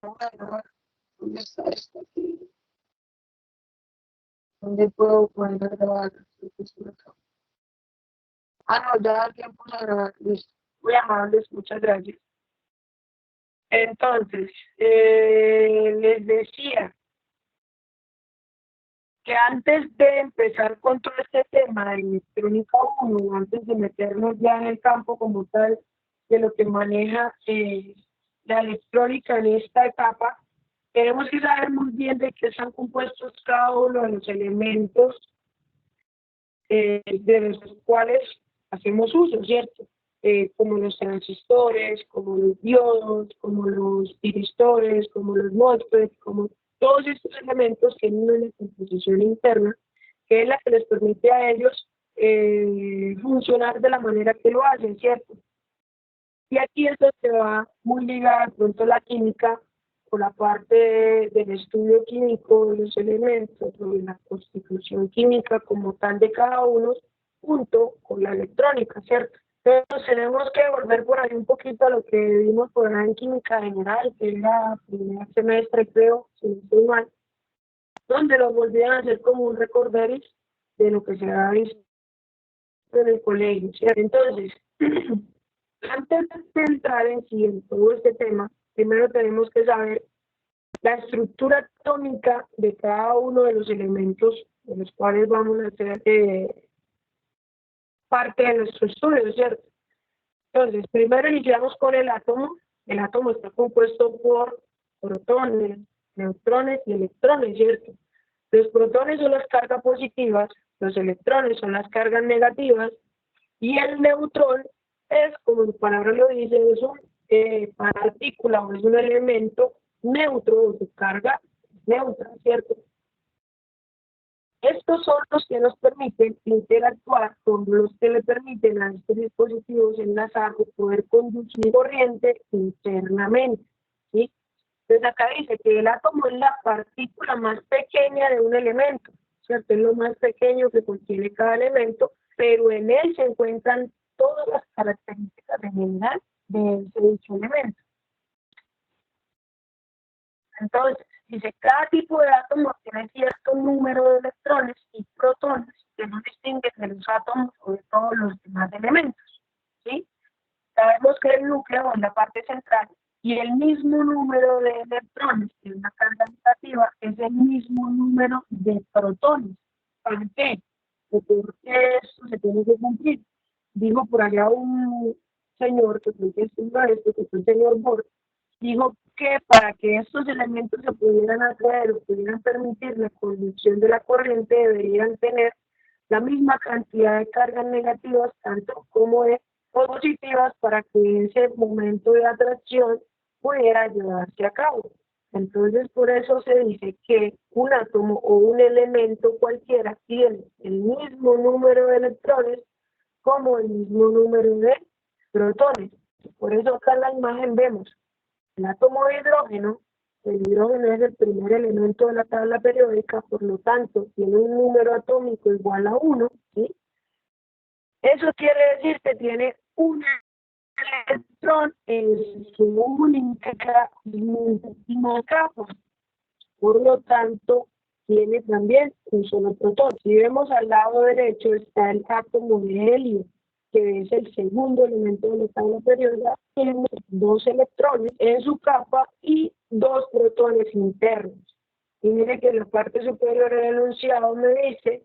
Bueno, ¿dónde está esto aquí? ¿Dónde puedo poner a grabar? Ah, no, ya da tiempo de grabar. Listo. Muy amables, muchas gracias. Entonces, les decía que antes de empezar con todo este tema de electrónica 1, antes de meternos ya en el campo como tal de lo que maneja la electrónica en esta etapa, tenemos que saber muy bien de qué están compuestos cada uno de los elementos de los cuales hacemos uso, ¿cierto? Como los transistores, como los diodos, como lostiristores, como los MOSFET, como todos estos elementos tienen una composición interna que es la que les permite a ellos funcionar de la manera que lo hacen, ¿cierto? Y aquí es donde va muy ligada de pronto la química o la parte del estudio químico de los elementos, o de la constitución química como tal de cada uno, junto con la electrónica, ¿cierto? Entonces tenemos que volver por ahí un poquito a lo que vimos por ahí en química general, que era primer semestre, creo, si no estoy mal, donde lo volvían a hacer como un recorderis de lo que se había visto en el colegio, ¿cierto? Entonces, antes de entrar en sí en todo este tema, primero tenemos que saber la estructura atómica de cada uno de los elementos de los cuales vamos a hacer parte de nuestro estudio, ¿cierto? Entonces, primero iniciamos con el átomo. El átomo está compuesto por protones, neutrones y electrones, ¿cierto? Los protones son las cargas positivas, los electrones son las cargas negativas y el neutrón es, como su palabra lo dice, es una partícula o es un elemento neutro o su carga neutra, ¿cierto? Estos son los que nos permiten interactuar, con los que le permiten a estos dispositivos enlazados poder conducir corriente internamente, ¿sí? Entonces acá dice que el átomo es la partícula más pequeña de un elemento, ¿cierto? Es lo más pequeño que contiene cada elemento, pero en él se encuentran todas las características en general de ese dicho elemento. Entonces, dice, cada tipo de átomo tiene cierto número de electrones y protones que no distinguen de los átomos o de todos los demás elementos, ¿sí? Sabemos que el núcleo es la parte central y el mismo número de electrones que es una carga negativa es el mismo número de protones. ¿Por qué? Porque esto se tiene que cumplir. Dijo por allá un señor que fue esto, que fue el señor Bohr, dijo que para que estos elementos se pudieran atraer o pudieran permitir la conducción de la corriente deberían tener la misma cantidad de cargas negativas tanto como de positivas para que ese momento de atracción pudiera llevarse a cabo. Entonces, por eso se dice que un átomo o un elemento cualquiera tiene el mismo número de electrones como el mismo número de protones. Por eso acá en la imagen vemos el átomo de hidrógeno. El hidrógeno es el primer elemento de la tabla periódica, por lo tanto, tiene un número atómico igual a 1, ¿sí? Eso quiere decir que tiene un electrón en su única capa. Por lo tanto, tiene también un solo protón. Si vemos al lado derecho está el átomo de helio, que es el segundo elemento de la tabla periódica, tiene dos electrones en su capa y dos protones internos. Y mire que en la parte superior del enunciado me dice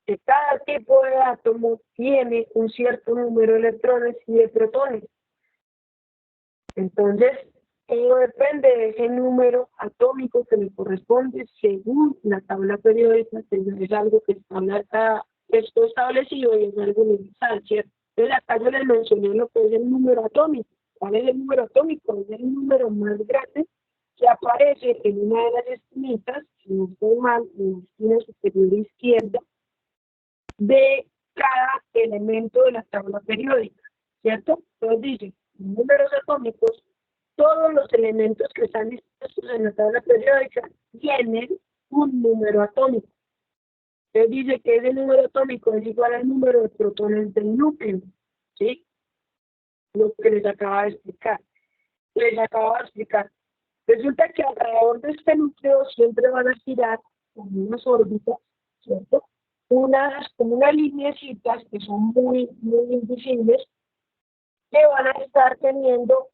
que cada tipo de átomo tiene un cierto número de electrones y de protones. Entonces, todo depende de ese número atómico que le corresponde según la tabla periódica, que es algo que está establecido y es algo universal, ¿cierto? Entonces, acá yo les mencioné lo que es el número atómico. ¿Cuál es el número atómico? Es el número más grande que aparece en una de las esquinitas, si no estoy mal, en la esquina superior izquierda, de cada elemento de la tabla periódica, ¿cierto? Entonces dice, números atómicos, todos los elementos que están dispuestos en la tabla periódica tienen un número atómico. Entonces dice que ese número atómico es igual al número de protones del núcleo, ¿sí? Lo que les acaba de explicar. Les acabo de explicar. Resulta que alrededor de este núcleo siempre van a girar como unas órbitas, ¿cierto? Como unas lineecitas que son muy invisibles, que van a estar teniendo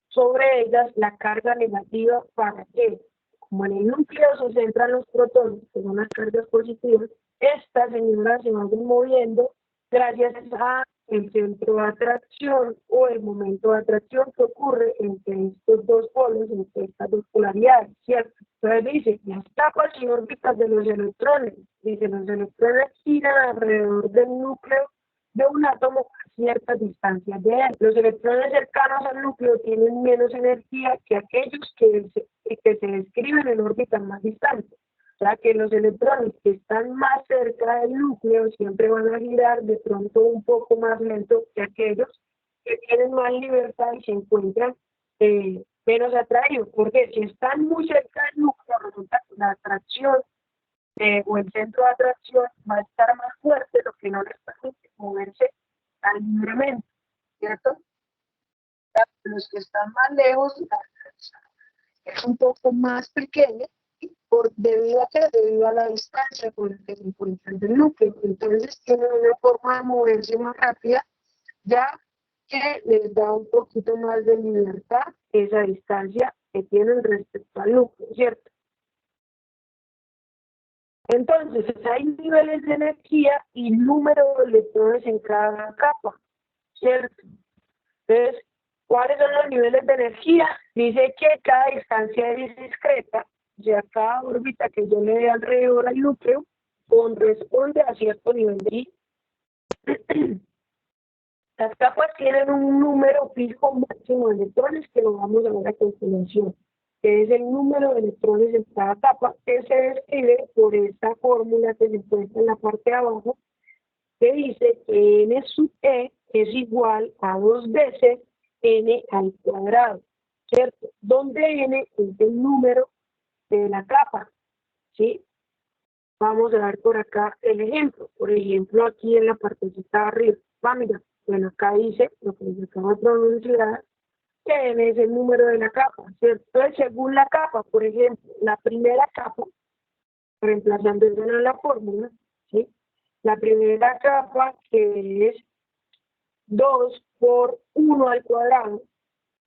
sobre ellas la carga negativa. ¿Para que como en el núcleo se centran los protones, que son las cargas positivas, estas señoras se van moviendo gracias a el centro de atracción o el momento de atracción que ocurre entre estos dos polos, entre estas dos polaridades, ¿cierto? Entonces dice, las capas y órbitas de los electrones, dice, los electrones giran alrededor del núcleo de un átomo a ciertas distancias de él. Los electrones cercanos al núcleo tienen menos energía que aquellos que se describen en órbitas más distantes. O sea que los electrones que están más cerca del núcleo siempre van a girar de pronto un poco más lento que aquellos que tienen más libertad y se encuentran menos atraídos. Porque si están muy cerca del núcleo, resulta que la atracción o el centro de atracción va a estar más fuerte, lo que no les permite moverse tan libremente, ¿cierto? Los que están más lejos, la atracción es un poco más pequeña, debido a la distancia por la que se encuentran del núcleo. Entonces tienen una forma de moverse más rápida, ya que les da un poquito más de libertad esa distancia que tienen respecto al núcleo, ¿cierto? Entonces, hay niveles de energía y número de electrones en cada capa, ¿cierto? Entonces, ¿cuáles son los niveles de energía? Dice que cada distancia es discreta, o sea, cada órbita que yo le dé alrededor al núcleo corresponde a cierto nivel de energía. Las capas tienen un número fijo máximo de electrones que lo vamos a ver a continuación, que es el número de electrones en cada capa, que se describe por esta fórmula que se encuentra en la parte de abajo, que dice que n sub e es igual a 2 veces n al cuadrado, ¿cierto? Donde n es el número de la capa, ¿sí? Vamos a ver por acá el ejemplo. Por ejemplo, aquí en la partecita de arriba. Mira, bueno, acá dice lo que les acabo de pronunciar, que n es el número de la capa, ¿cierto? Entonces, según la capa, por ejemplo, la primera capa, reemplazando eso en la fórmula, ¿sí? La primera capa, que es 2 por 1 al cuadrado,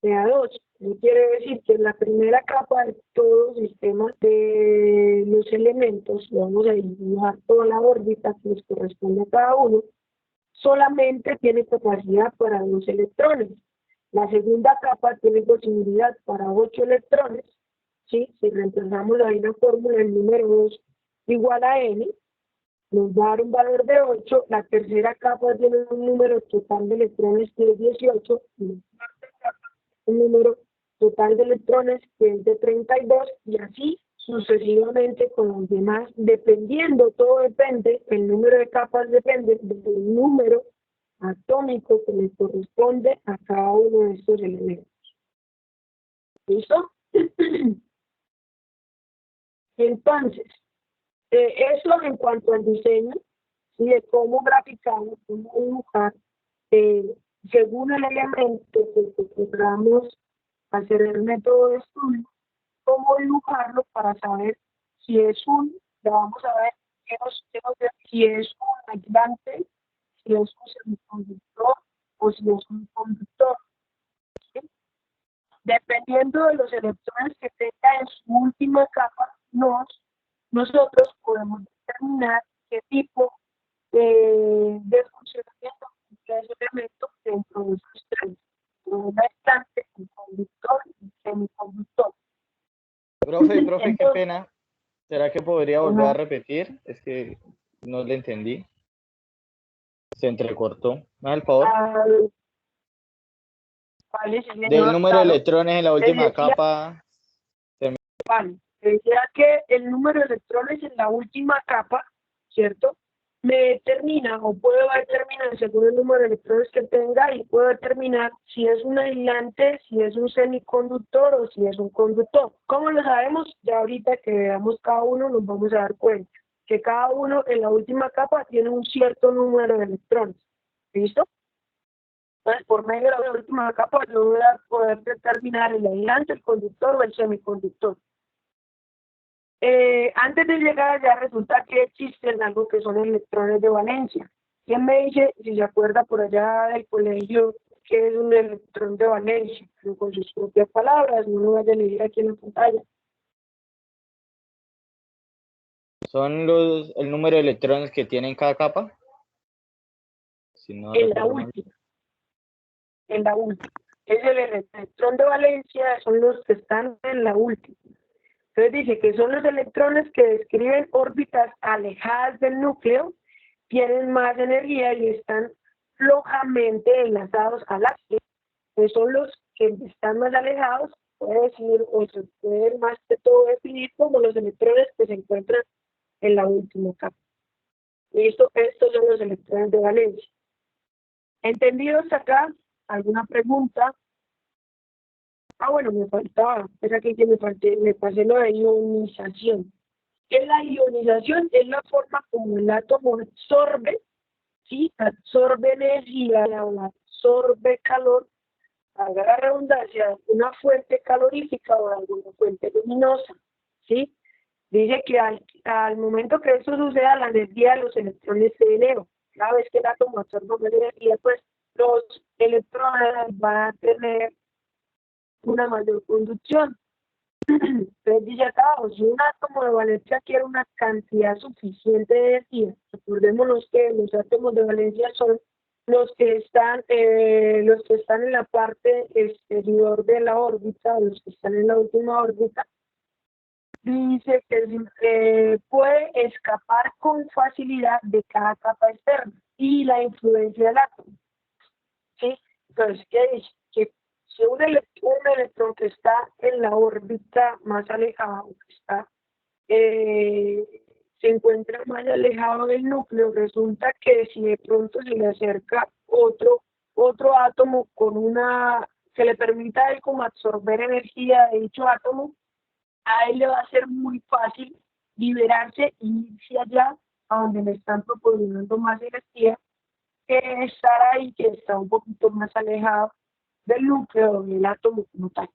me da 2. Eso quiere decir que la primera capa de todo sistema de los elementos, vamos a dibujar toda la órbita que les corresponde a cada uno, solamente tiene capacidad para 2 electrones. La segunda capa tiene posibilidad para 8 electrones, ¿sí? Si reemplazamos ahí la fórmula, el número 2 igual a n, nos va a dar un valor de 8. La tercera capa tiene un número total de electrones que es 18, y un número total de electrones que es de 32, y así sucesivamente con los demás, dependiendo, todo depende, el número de capas depende del número atómico que le corresponde a cada uno de estos elementos. ¿Listo? Entonces, eso en cuanto al diseño y de cómo graficar, cómo dibujar, según el elemento que queramos hacer el método de estudio, cómo dibujarlo para saber si es ya vamos a ver si es un aislante, si es un semiconductor o si es un conductor, ¿sí? Dependiendo de los electrones que tenga en su última capa, nosotros podemos determinar qué tipo de funcionamiento de ese elemento dentro de esos tres: un aislante, un conductor y un semiconductor. Profe, qué pena. ¿Será que podría volver a repetir? Es que no le entendí. Se entrecortó. ¿Me da el favor? Vale, sí, señor, Del número claro. de electrones en la última capa. Vale, decía que el número de electrones en la última capa, ¿cierto? Me determina, o puedo determinar según el número de electrones que tenga, y puedo determinar si es un aislante, si es un semiconductor o si es un conductor. ¿Cómo lo sabemos? Ya ahorita que veamos cada uno nos vamos a dar cuenta que cada uno en la última capa tiene un cierto número de electrones. ¿Listo? Entonces, por medio de la última capa, yo voy a poder determinar el aislante, el conductor o el semiconductor. Antes de llegar allá, resulta que existen algo que son electrones de valencia. ¿Quién me dice, si se acuerda por allá del colegio, qué es un electrón de valencia? Pero con sus propias palabras, no lo vaya a leer aquí en la pantalla. ¿Son el número de electrones que tiene cada capa? Si no En la recuerdo mal. última. En la última. Es el electrón de valencia, son los que están en la última. Entonces dice que son los electrones que describen órbitas alejadas del núcleo, tienen más energía y están flojamente enlazados al átomo. Entonces son los que están más alejados, puede decir, o se puede más que todo definir como los electrones que se encuentran en la última capa. Listo, estos son los electrones de valencia. ¿Entendido hasta acá? ¿Alguna pregunta? Bueno, me faltaba, es aquí que me pasé lo de ionización. Que la ionización es la forma como el átomo absorbe, ¿sí? Absorbe energía o absorbe calor, haga la redundancia, una fuente calorífica o alguna fuente luminosa, ¿sí? Dice que al momento que eso suceda, la energía de los electrones se eleva. Cada vez que el átomo absorbe más energía, pues los electrones van a tener una mayor conducción. Entonces dice acá, si un átomo de valencia quiere una cantidad suficiente de energía, recordémonos que los átomos de valencia son los que están en la parte exterior de la órbita, los que están en la última órbita, dice que puede escapar con facilidad de cada capa externa y la influencia del átomo. ¿Sí? Entonces, ¿qué dice? Que si un electrón que está en la órbita más alejada, que está, se encuentra más alejado del núcleo, resulta que si de pronto se le acerca otro átomo con que le permita a él como absorber energía de dicho átomo, a él le va a ser muy fácil liberarse y irse allá a donde le están proporcionando más energía que estar ahí, que está un poquito más alejado del núcleo del átomo como tal.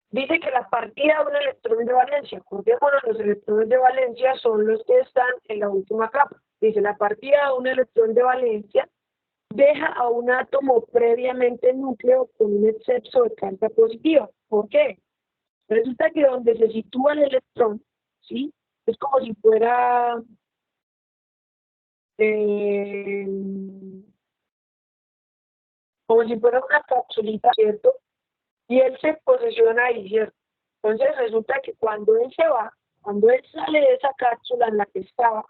Dice que la partida de un electrón de valencia, acordémonos, los electrones de valencia son los que están en la última capa. Dice, la partida de un electrón de valencia deja a un átomo previamente núcleo con un exceso de carga positiva. ¿Por qué? Resulta que donde se sitúa el electrón, ¿sí? Es como si fuera una capsulita, ¿cierto? Y él se posiciona ahí, ¿cierto? Entonces resulta que cuando él se va, cuando él sale de esa cápsula en la que estaba,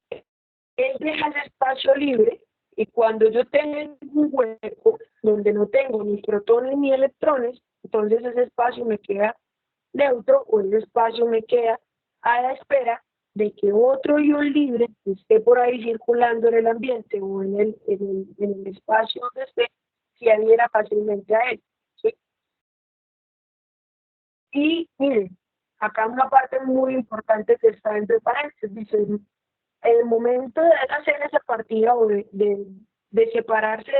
él deja ese espacio libre y cuando yo tengo un hueco donde no tengo ni protones ni electrones, entonces ese espacio me queda neutro o ese espacio me queda a la espera de que otro ion libre esté por ahí circulando en el ambiente o en el espacio donde esté, se adhiera fácilmente a él. ¿Sí? Y miren, acá una parte muy importante que está entre paréntesis, dice, en el momento de hacer esa partida o de separarse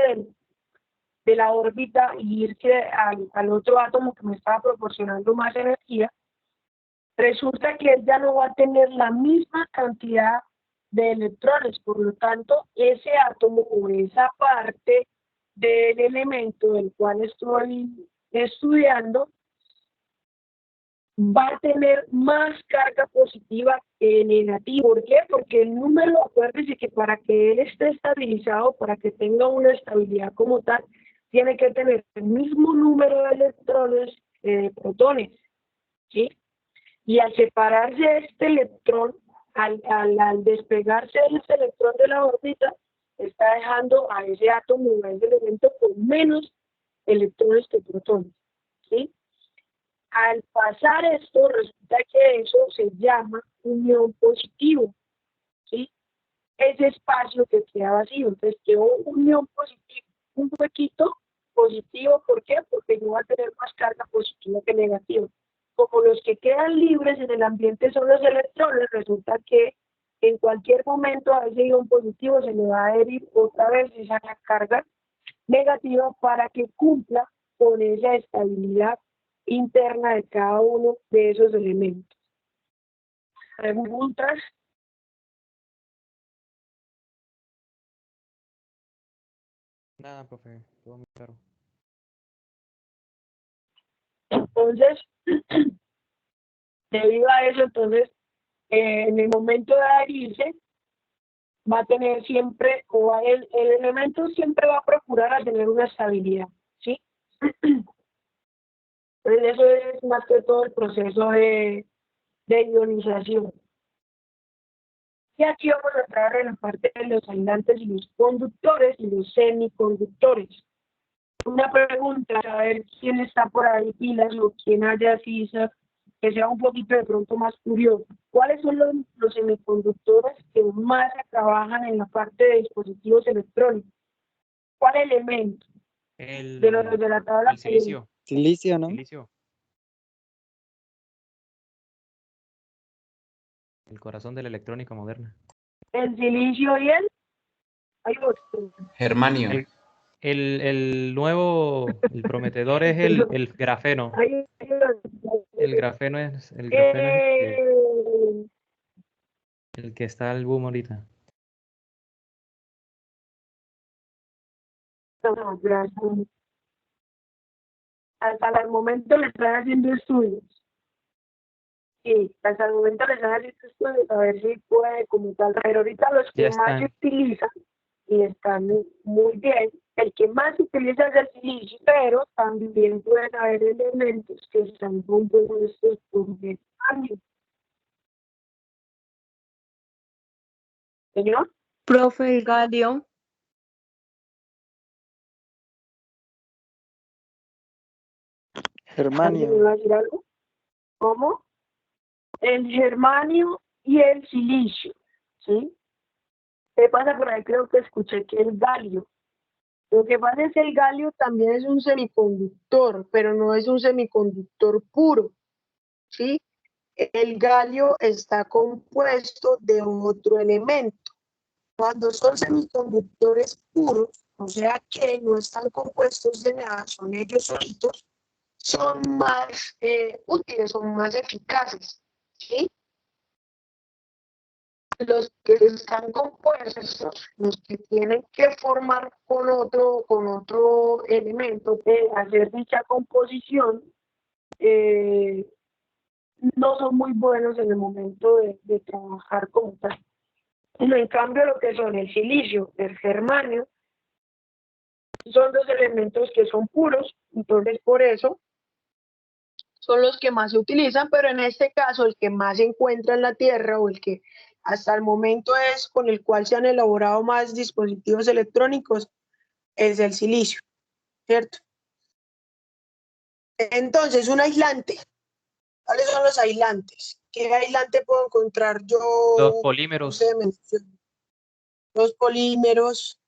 de la órbita y irse al otro átomo que me estaba proporcionando más energía, resulta que él ya no va a tener la misma cantidad de electrones, por lo tanto, ese átomo o esa parte del elemento del cual estoy estudiando va a tener más carga positiva que negativa. ¿Por qué? Porque el número, acuérdense que para que él esté estabilizado, para que tenga una estabilidad como tal, tiene que tener el mismo número de electrones que de protones, ¿sí? Y al separarse este electrón, al despegarse de este electrón de la órbita, está dejando a ese átomo, a ese elemento con menos electrones que protones, ¿sí? Al pasar esto, resulta que eso se llama unión positivo, ¿sí? Ese espacio que queda vacío, entonces quedó unión positiva, un huequito positivo, ¿por qué? Porque no va a tener más carga positiva que negativa. Como los que quedan libres en el ambiente son los electrones, resulta que En cualquier momento a ese ion positivo se le va a adherir otra vez esa carga negativa para que cumpla con esa estabilidad interna de cada uno de esos elementos. ¿Preguntas? Nada, profe, todo muy claro. Entonces, debido a eso, entonces, en el momento de adherirse, va a tener siempre, o el elemento siempre va a procurar a tener una estabilidad, ¿sí? Entonces, eso es más que todo el proceso de ionización. Y aquí vamos a entrar en la parte de los aislantes y los conductores y los semiconductores. Una pregunta, a ver quién está por ahí pilas o quién haya así, que sea un poquito de pronto más curioso. ¿Cuáles son los semiconductores que más se trabajan en la parte de dispositivos electrónicos? ¿Cuál elemento de los de la tabla? El silicio. Silicio, ¿no? Silicio. El corazón de la electrónica moderna. El silicio y el... Hay otro. Germanio. El nuevo, el prometedor es el grafeno. Hay otro. El grafeno es el que está al boom ahorita. No, gracias. Hasta el momento le están haciendo estudios. Sí, hasta el momento le están haciendo estudios a ver si puede como tal. Pero ahorita los que Ya más se están. utilizan y están muy bien, el que más se utiliza es el silicio, pero también pueden haber elementos que están compuestos por germanio. ¿Señor? Profe, el galio. ¿Alguien me Germanio. va a decir algo? ¿Cómo? El germanio y el silicio, ¿sí? ¿Qué pasa por ahí? Creo que escuché que el galio. Lo que pasa es que el galio también es un semiconductor, pero no es un semiconductor puro, ¿sí? El galio está compuesto de otro elemento. Cuando son semiconductores puros, o sea que no están compuestos de nada, son ellos solitos, son más útiles, son más eficaces, ¿sí? Los que están compuestos, los que tienen que formar con otro elemento, hacer dicha composición, no son muy buenos en el momento de trabajar como tal. En cambio, lo que son el silicio, el germanio, son dos elementos que son puros, entonces por eso son los que más se utilizan, pero en este caso el que más se encuentra en la Tierra o el que hasta el momento es con el cual se han elaborado más dispositivos electrónicos es el silicio, ¿cierto? Entonces, un aislante. ¿Cuáles son los aislantes? ¿Qué aislante puedo encontrar yo? Los No polímeros. sé, los polímeros.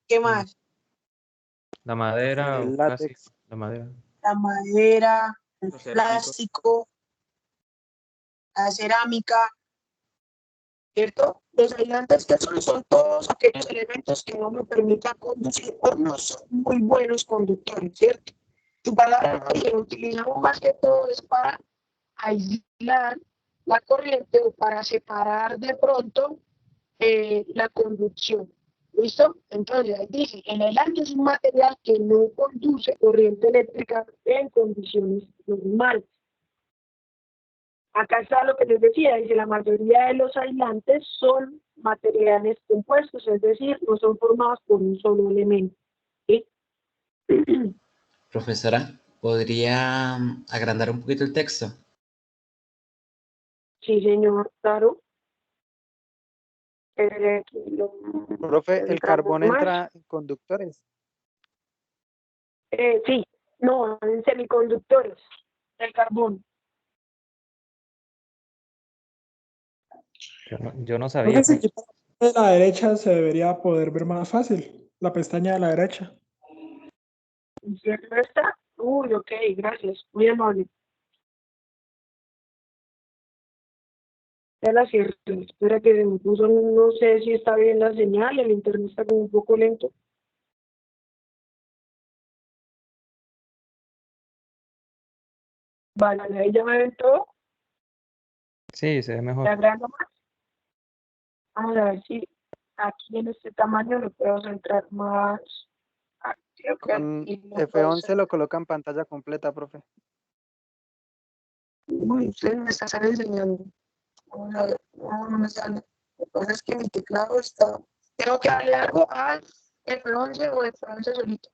¿Qué más? La madera o El casi látex. la madera. La madera, el Los cerámicos. plástico, la cerámica, ¿cierto? Los aislantes que son todos aquellos elementos que no me permitan conducir o no son muy buenos conductores, ¿cierto? Tu palabra que utilizamos más que todo es para aislar la corriente o para separar de pronto la conducción. ¿Listo? Entonces, ahí dice, el aislante es un material que no conduce corriente eléctrica en condiciones normales. Acá está lo que les decía, dice, la mayoría de los aislantes son materiales compuestos, es decir, no son formados por un solo elemento. ¿Sí? Profesora, ¿podría agrandar un poquito el texto? Sí, señor, claro. Profe, el carbón Más. entra en conductores. Sí, no, en semiconductores, el carbón. Yo no Creo sabía. que si quita de la derecha se debería poder ver más fácil. La pestaña de la derecha. ¿Cierto está? Uy, ok, gracias, muy amable. Ya la cierro. Espera que se me puso, no sé si está bien la señal, el internet está como un poco lento. Vale, ahí ya me ven todo. Sí, se ve ¿Te mejor. agranda más? Vamos a ver si aquí en este tamaño lo puedo centrar más. Creo que Con aquí lo puedo F11 lo coloca en pantalla completa, profe. Uy, usted me está enseñando. Vamos a ver, no me sale. Lo que pasa es que mi teclado está. Tengo que darle algo al F11 o F11 solito.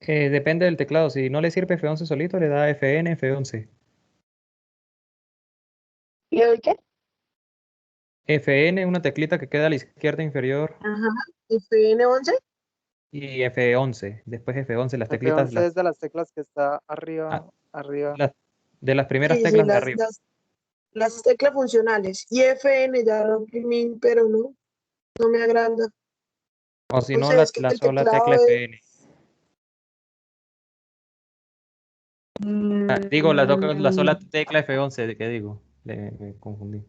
Depende del teclado. Si no le sirve F11 solito, le da FN, F11. ¿Y le doy qué? FN, una teclita que queda a la izquierda inferior, Ajá. FN11. y F11. Después F11, las teclitas F11 es de las teclas que está ah, arriba. de las primeras Sí, teclas de arriba. las teclas funcionales. Y FN ya lo imprimí, pero no me agranda. O si No no, sé, es que la el sola teclado tecla FN. Digo, la sola tecla F11, ¿qué digo? Me confundí.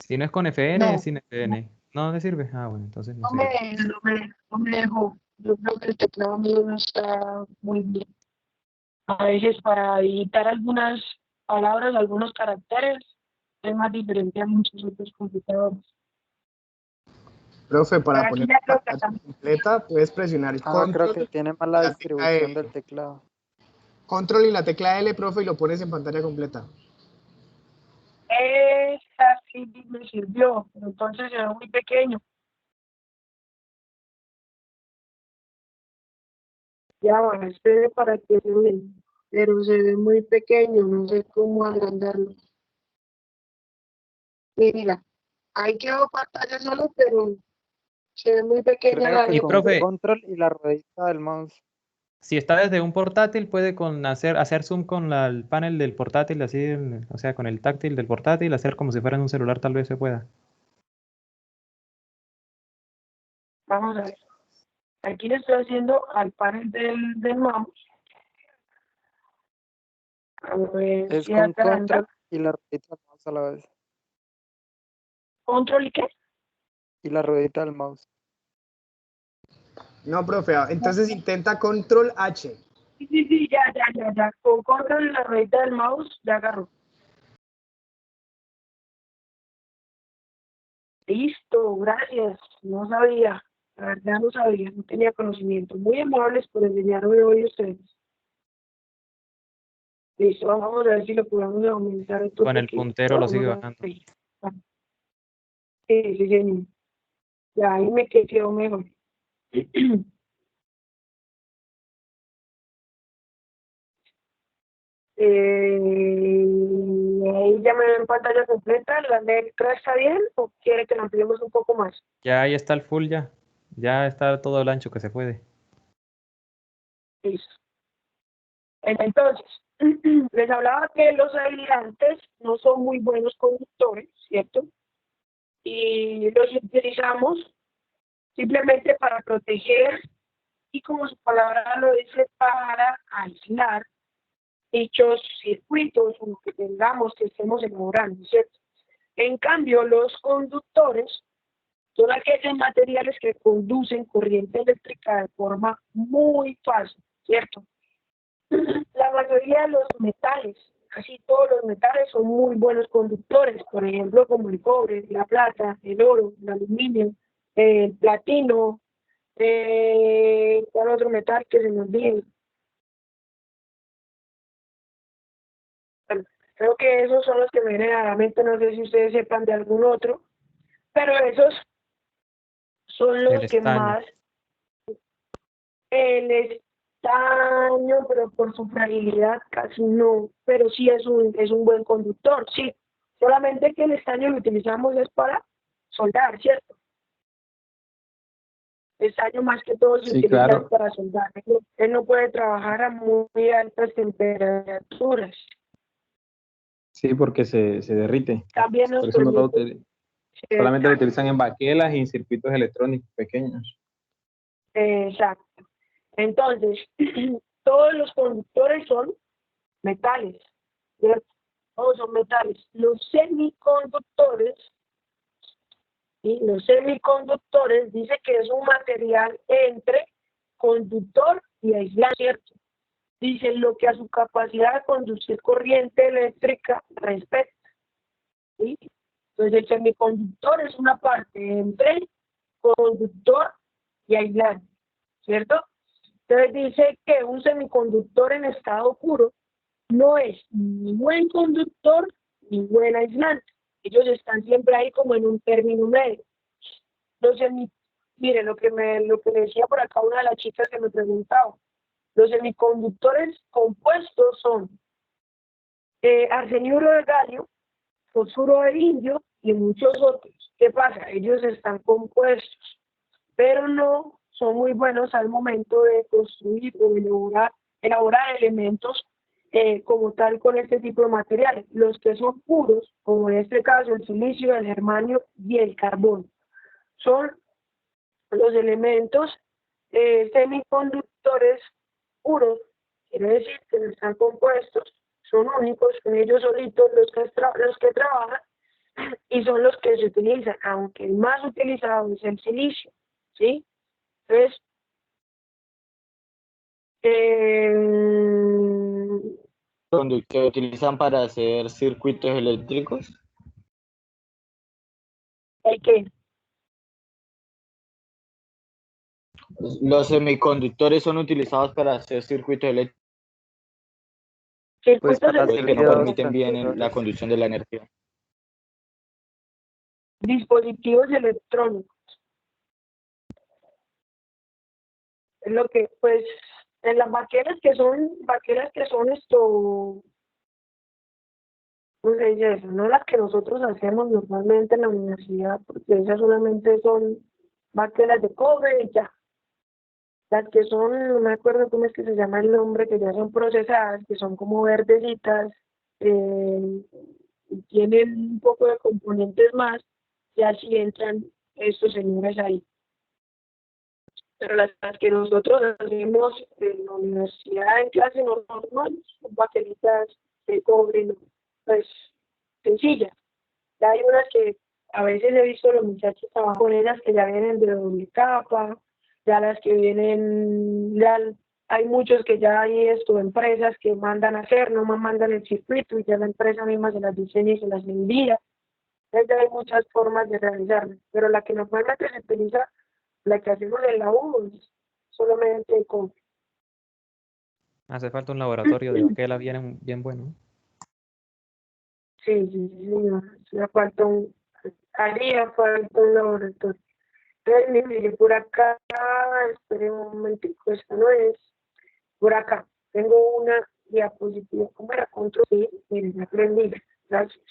Si no es con FN, es no, sin FN. ¿No le sirve? Ah, bueno, entonces no no sirve. no me dejó. Yo creo que el teclado mío no está muy bien. A veces para editar algunas palabras, algunos caracteres, es más diferente a muchos otros computadores. Profe, para Aquí poner ya la creo que pantalla estamos. completa, puedes presionar el Creo control, que tiene mala la tecla distribución del L. teclado. Control y la tecla L, profe, y lo pones en pantalla completa. Esa sí me sirvió, pero entonces era muy pequeño. Ya, bueno, espere para que se vea, pero se ve muy pequeño, no sé cómo agrandarlo. Y mira, ahí quedó pantalla solo, pero se ve muy pequeña Creo la que Y con profe, control y la ruedita del mouse. si está desde un portátil, puede hacer zoom con el panel del portátil, así, o sea, con el táctil del portátil, hacer como si fuera en un celular, tal vez se pueda. Vamos a ver. Aquí le estoy haciendo al panel del mouse. A ver Es si con agranda. control y la ruedita del mouse a la vez. ¿Control y qué? Y la ruedita del mouse. No, profe, entonces intenta control H. Sí, ya. Con control y la ruedita del mouse ya agarró. Listo, gracias. No sabía. La verdad no sabía, no tenía conocimiento. Muy amables por enseñarme hoy ustedes. Listo, vamos a ver si lo podemos aumentar otro Con el poquito. puntero lo sigue Vamos a bajando. ver. Sí, señor. Ya ahí me quedó mejor. Ahí ya me ven pantalla completa. ¿La letra está bien o quiere que la ampliemos un poco más? Ya ahí está el full ya. Ya está todo el ancho que se puede. Listo. Entonces, les hablaba que los aislantes no son muy buenos conductores, ¿cierto? Y los utilizamos simplemente para proteger y, como su palabra lo dice, para aislar dichos circuitos que tengamos, que estemos elaborando, ¿cierto? En cambio, los conductores son aquellos materiales que conducen corriente eléctrica de forma muy fácil, ¿cierto? La mayoría de los metales, casi todos los metales son muy buenos conductores, por ejemplo, como el cobre, la plata, el oro, el aluminio, el platino, ¿cuál otro metal que se me olvide? Bueno, creo que esos son los que me vienen a la mente, no sé si ustedes sepan de algún otro, pero esos son El los que estaño. más, el estaño, pero por su fragilidad casi no, pero sí es un buen conductor, sí. Solamente que el estaño lo utilizamos es para soldar, ¿cierto? El estaño más que todo se Sí, utiliza claro. para soldar. Él no puede trabajar a muy altas temperaturas. Sí, porque se derrite. También nos Por eso no lo permite, solamente lo utilizan en baquelas y en circuitos electrónicos pequeños. exacto. Entonces, todos los conductores son metales, ¿cierto? todos son metales. Los semiconductores, ¿sí? Los semiconductores dice que es un material entre conductor y aislante, ¿cierto? Dice lo que a su capacidad de conducir corriente eléctrica respecta, ¿sí? Entonces el semiconductor es una parte entre conductor y aislante, ¿cierto? Entonces dice que un semiconductor en estado puro no es ni buen conductor ni buen aislante. Ellos están siempre ahí como en un término medio. Mire, lo que me decía por acá una de las chicas que me preguntaba, los semiconductores compuestos son arseniuro de galio, fosfuro de indio y muchos otros. ¿Qué pasa? Ellos están compuestos, pero no son muy buenos al momento de construir o elaborar elementos como tal con este tipo de materiales. Los que son puros, como en este caso el silicio, el germanio y el carbón, son los elementos semiconductores puros, quiere decir que no están compuestos, son únicos, son ellos solitos los que trabajan y son los que se utilizan, aunque el más utilizado es el silicio, ¿sí? Entonces, ¿Que utilizan para hacer circuitos eléctricos? ¿el qué? Los semiconductores son utilizados para hacer circuitos eléctricos Pues Circuitos para hacer que no eléctricos, permiten bien la conducción de la energía. dispositivos electrónicos. Es lo que, pues, en las baqueras que son esto, ¿cómo se dice eso? No las que nosotros hacemos normalmente en la universidad, porque esas solamente son baqueras de cobre y ya. Las que son, no me acuerdo cómo es que se llama el nombre, que ya son procesadas, que son como verdecitas, y tienen un poco de componentes más, y así entran estos señores ahí. Pero las que nosotros hacemos en la universidad en clase normal son baquelitas de cobre, ¿no? Pues sencillas. Ya hay unas que a veces he visto a los muchachos trabajar con ellas que ya vienen de doble capa, ya las que vienen, ya hay muchos que ya hay empresas que mandan a hacer, no mandan el circuito y ya la empresa misma se las diseña y se las envía. Entonces ya hay muchas formas de realizarlo, pero la que normalmente se utiliza, la que hacemos en la U, es solamente con... Hace falta un laboratorio de baquela bien bueno. Sí, señor. Haría falta un laboratorio. Entonces, mire, por acá, espere un momentico, esta no es. Por acá, tengo una diapositiva. ¿Cómo era? Control C. Miren, ya aprendí. Gracias.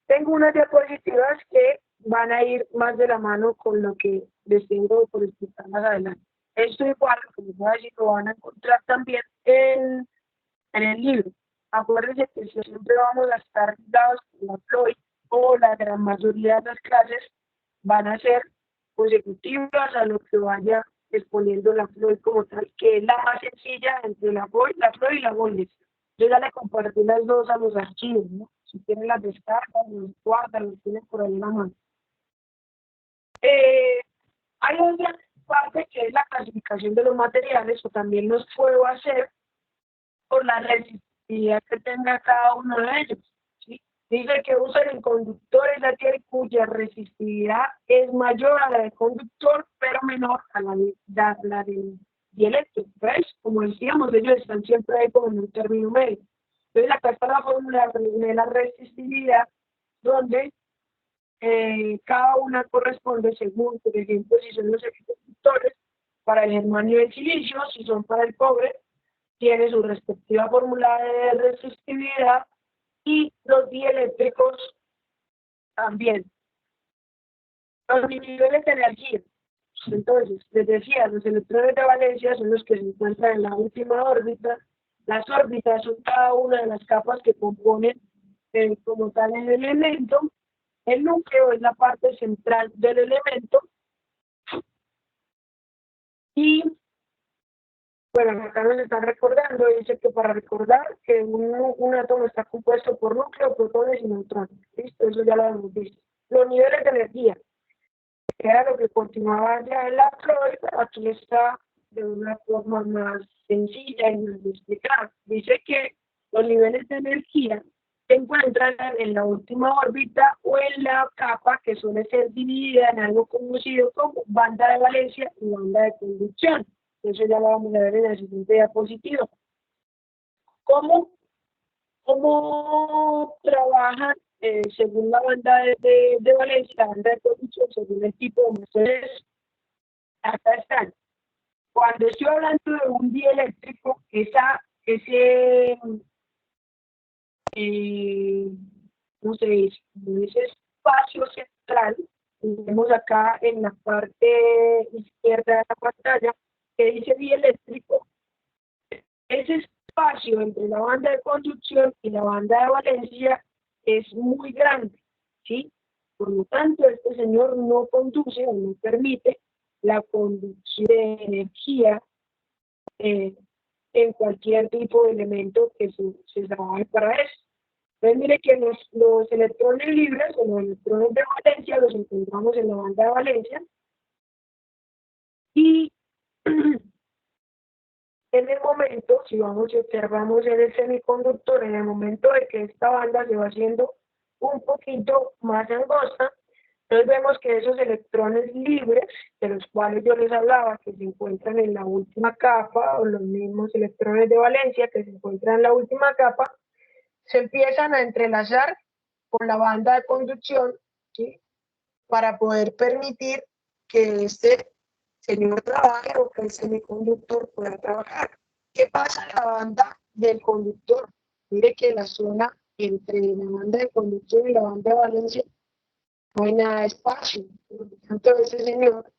Tengo unas diapositivas que van a ir más de la mano con lo que les tengo por explicar más adelante. Esto igual, como voy a decir, lo van a encontrar también en el libro. Acuérdense que siempre vamos a estar ligados con la FLOI o la gran mayoría de las clases van a ser consecutivas a lo que vaya exponiendo la FLOI como tal, que es la más sencilla entre la FLOI y la BOLDES. Yo ya le compartí las dos a los archivos, ¿no? Si tienen las descargas, los guardan, los tienen por ahí en la mano. Hay otra parte que es la clasificación de los materiales, o también los puedo hacer por la resistividad que tenga cada uno de ellos, ¿sí? Dice que un semiconductor es aquel cuya resistividad es mayor a la del conductor, pero menor a la del dieléctrico. ¿Ves? Como decíamos, ellos están siempre ahí como en un término medio. Entonces acá está la fórmula de la resistividad, donde cada una corresponde según, por ejemplo, si son los semiconductores para el germanio y el silicio, si son para el cobre, tiene su respectiva fórmula de resistividad, y los dieléctricos también. Los niveles de energía. Entonces, les decía, los electrones de valencia son los que se encuentran en la última órbita. Las órbitas son cada una de las capas que componen como tal el elemento. El núcleo es la parte central del elemento. Y Bueno, acá nos están recordando, dice que para recordar que un átomo está compuesto por núcleo, protones y neutrones. ¿Listo? Eso ya lo hemos visto. Los niveles de energía, que era lo que continuaba ya en la Freud, aquí está de una forma más sencilla y más explicada. Dice que los niveles de energía se encuentran en la última órbita o en la capa que suele ser dividida en algo conocido como banda de valencia y banda de conducción. Eso ya lo vamos a ver en la siguiente diapositiva. ¿Cómo trabajan según la banda de valencia, la banda de conducción, según el tipo de motores? Acá están. Cuando estoy hablando de un dieléctrico, ¿cómo se dice? Ese espacio central, vemos acá en la parte izquierda de la pantalla, que dice dieléctrico, ese espacio entre la banda de conducción y la banda de valencia es muy grande, ¿sí? Por lo tanto, este señor no conduce o no permite la conducción de energía en cualquier tipo de elemento que se trabaje para eso. Entonces, mire que los electrones libres o los electrones de valencia los encontramos en la banda de valencia y en el momento, si vamos y observamos en el semiconductor, en el momento de que esta banda se va haciendo un poquito más angosta, entonces vemos que esos electrones libres, de los cuales yo les hablaba, que se encuentran en la última capa, o los mismos electrones de valencia que se encuentran en la última capa, se empiezan a entrelazar con la banda de conducción, ¿sí? Para poder permitir que este señor trabaje o que el semiconductor pueda trabajar. ¿Qué pasa en la banda del conductor? Mire que la zona entre la banda de conducción y la banda de valencia no hay nada de espacio. Por lo tanto, ese señor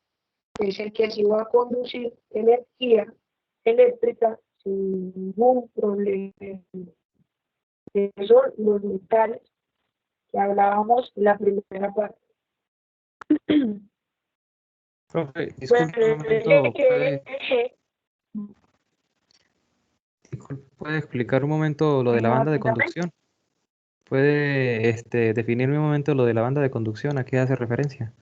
es el que sí va a conducir energía eléctrica sin ningún problema. Esos son los metales que hablábamos en la primera parte. Profe, disculpe un momento, ¿puede explicar un momento lo de la banda de conducción? ¿Puede definirme un momento lo de la banda de conducción? ¿A qué hace referencia?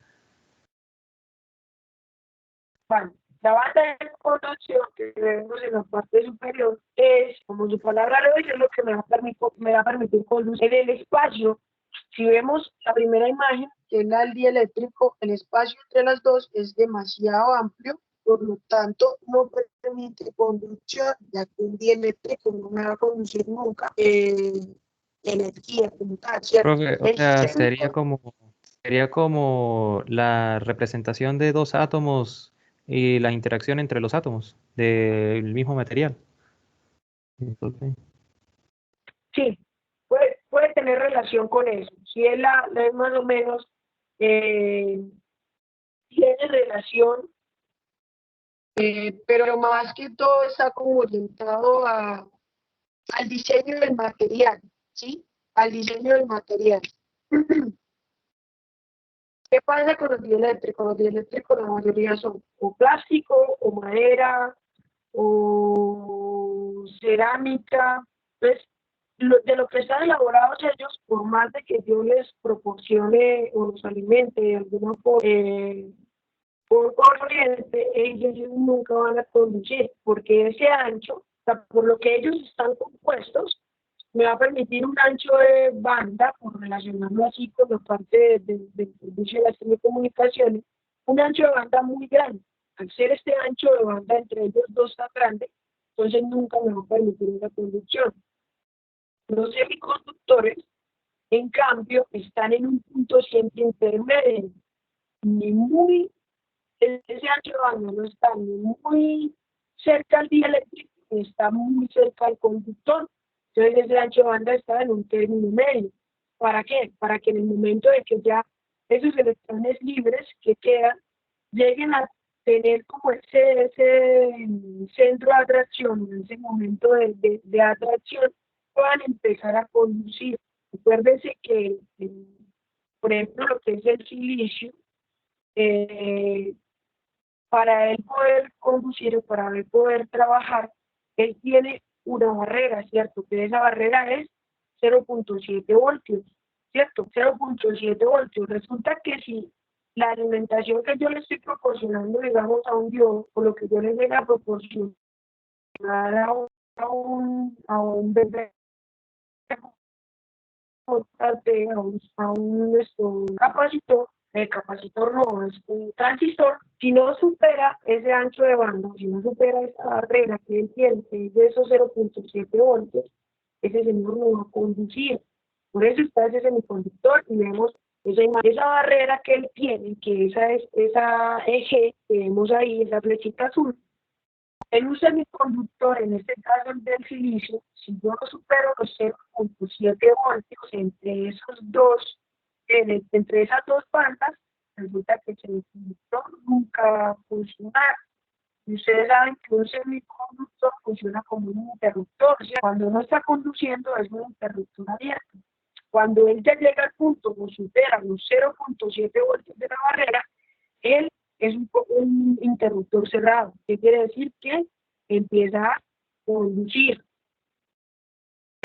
Bueno, la banda de conducción que vemos en la parte superior es, como su palabra lo dice, lo que me va a permitir conducir el espacio. Si vemos la primera imagen, que es la del dieléctrico, el espacio entre las dos es demasiado amplio, por lo tanto no permite conducción, ya que un dieléctrico no me va a conducir nunca energía como tal, ¿cierto? Profe, o sea, sería como la representación de dos átomos y la interacción entre los átomos del mismo material. Disculpe. Sí, puede tener relación con eso. Si es es más o menos, tiene relación, pero más que todo está como orientado al diseño del material, ¿sí? Al diseño del material. ¿Qué pasa con los dieléctricos? Los dieléctricos la mayoría son o plástico, o madera, o cerámica. Entonces, de lo que están elaborados ellos, por más de que yo les proporcione o los alimente de alguna forma por corriente, ellos nunca van a conducir, porque ese ancho, o sea, por lo que ellos están compuestos, me va a permitir un ancho de banda, por relacionarlo así con la parte del servicio de las telecomunicaciones, un ancho de banda muy grande. Al ser este ancho de banda entre ellos dos tan grande, entonces nunca me va a permitir una conducción. Los semiconductores, en cambio, están en un punto siempre intermedio, ni muy, ese ancho de banda no está ni muy cerca al dieléctrico, ni está muy cerca al conductor. Entonces ese ancho de banda está en un término medio. ¿Para qué? Para que en el momento de que ya esos electrones libres que quedan lleguen a tener como ese centro de atracción, en ese momento de atracción, puedan empezar a conducir. Acuérdense que, por ejemplo, lo que es el silicio, para él poder conducir o para él poder trabajar, él tiene una barrera, ¿cierto? Que esa barrera es 0.7 voltios, ¿cierto? 0.7 voltios. Resulta que si la alimentación que yo le estoy proporcionando, digamos, a un diodo, o lo que yo le llegue a proporcionar a un bebé, a un capacitor, el capacitor no es un transistor, si no supera ese ancho de banda, si no supera esa barrera que él tiene, que es de esos 0.7 voltios, ese señor no va a conducir. Por eso está ese semiconductor y vemos esa barrera que él tiene, que esa es esa eje que vemos ahí, esa flechita azul. En un semiconductor, en este caso el del silicio, si yo no supero los 0.7 voltios entre entre esas dos bandas, resulta que el semiconductor nunca va a funcionar. Y ustedes saben que un semiconductor funciona como un interruptor, o sea, cuando no está conduciendo es un interruptor abierto. Cuando él ya llega al punto o supera los 0.7 voltios de la barrera, él es un interruptor cerrado. ¿Qué quiere decir? Que empieza a conducir.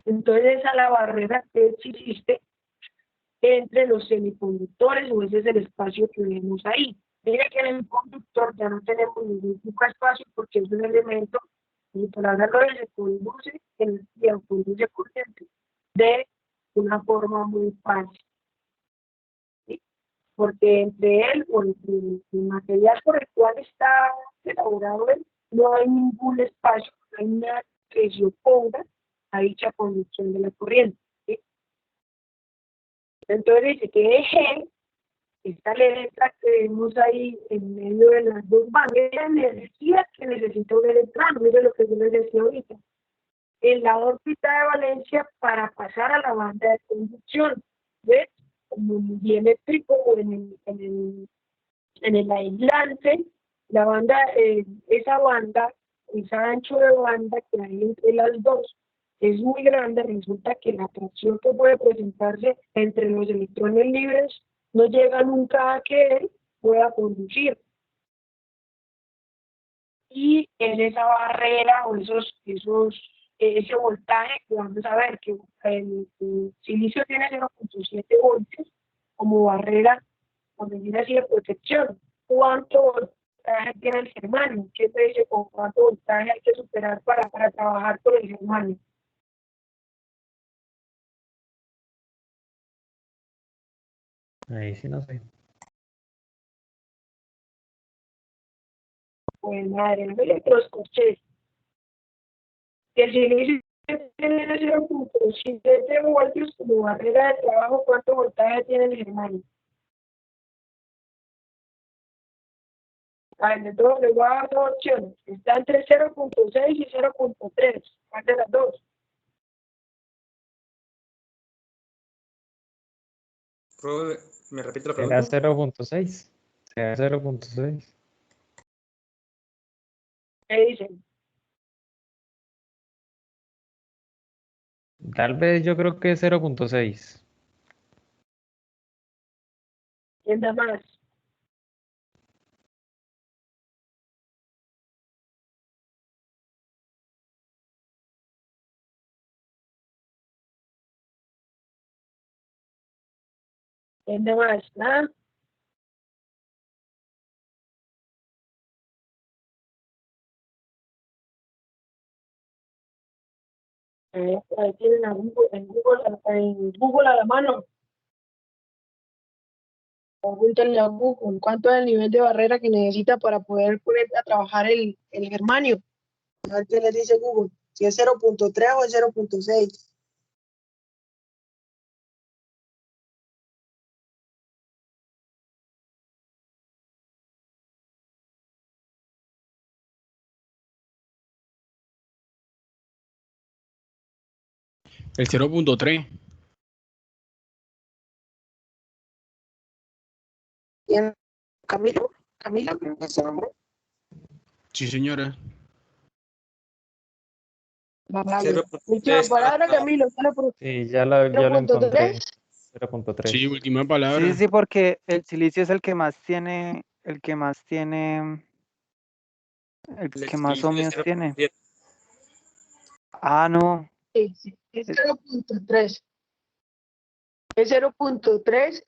Entonces, esa es la barrera que existe entre los semiconductores, o ese es el espacio que vemos ahí. Mira que en el conductor ya no tenemos ningún tipo de espacio porque es un elemento, y por hablarlo de se conduce energía o conduce corriente de una forma muy fácil. ¿Sí? Porque entre él o entre el material por el cual está elaborado él, no hay ningún espacio, no hay nada que se oponga a dicha conducción de la corriente. ¿Sí? Entonces dice que eje, esta letra que vemos ahí en medio de las dos bandas, es la energía que necesita un electrón. Mire lo que yo les decía ahorita. En la órbita de valencia para pasar a la banda de conducción. ¿Ves? Como en el dieléctrico o en el aislante, la banda, esa ancho de banda que hay entre las dos es muy grande. Resulta que la atracción que puede presentarse entre los electrones libres no llega nunca a que él pueda conducir. Y en esa barrera o ese voltaje que vamos a ver que el silicio tiene 0.7 voltios como barrera, por decir así, de protección. ¿Cuánto voltaje tiene el germanio? ¿Qué te dice con cuánto voltaje hay que superar para trabajar con el germanio? Ahí sí no sé. Pues madre, no me lo escuché. Que el silicio tiene 0.7 voltios como barrera de trabajo, ¿cuánto voltaje tiene el germanio? A ver, de todos les voy a dar dos opciones. Está entre 0.6 y 0.3. ¿Cuál de las dos? ¿Me repite la Será pregunta? 0.6. Será 0.6. ¿Qué dicen? Tal vez yo creo que es 0.6. ¿Quién da más? ¿Quién da más? ¿Nada? Ahí tienen a Google, en Google a la mano. Pregúntenle a Google cuánto es el nivel de barrera que necesita para poder poner a trabajar el germanio. A ver qué les dice Google. Si es 0.3 o es 0.6. El 0.3. ¿Quién? ¿Camilo? ¿Camilo creo que es su nombre? Sí, señora. Vale. Última palabra, Camilo. Sí, ya lo 0.3. encontré. Sí, 0.3. última palabra. Sí, porque el silicio es el que más tiene El El que más silicio es ohmios tiene. 0.7. Ah, no. Sí, sí, es 0.3. Es 0.3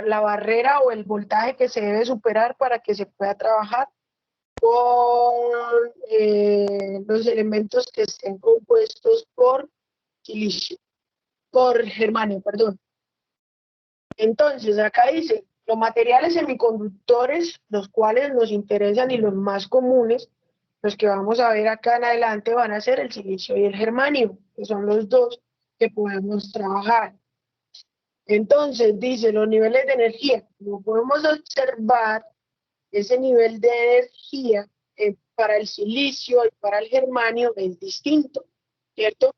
la barrera o el voltaje que se debe superar para que se pueda trabajar con los elementos que estén compuestos por silicio, por germanio, perdón. Entonces, acá dice, los materiales semiconductores, los cuales nos interesan y los más comunes, los que vamos a ver acá en adelante van a ser el silicio y el germanio, que son los dos que podemos trabajar. Entonces, dice, los niveles de energía, como podemos observar, ese nivel de energía para el silicio y para el germanio es distinto, ¿cierto?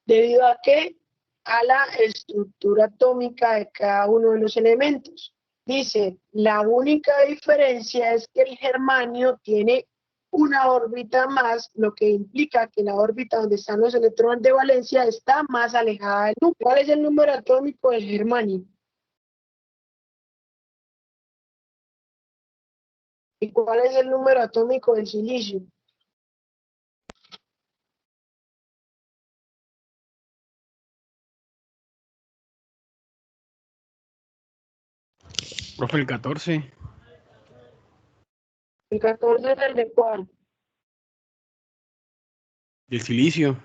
Debido a que a la estructura atómica de cada uno de los elementos. Dice, la única diferencia es que el germanio tiene una órbita más, lo que implica que la órbita donde están los electrones de valencia está más alejada del núcleo. ¿Cuál es el número atómico del germanio? ¿Y cuál es el número atómico del silicio? Profe, el 14. El 14 es el de cuál. Del silicio.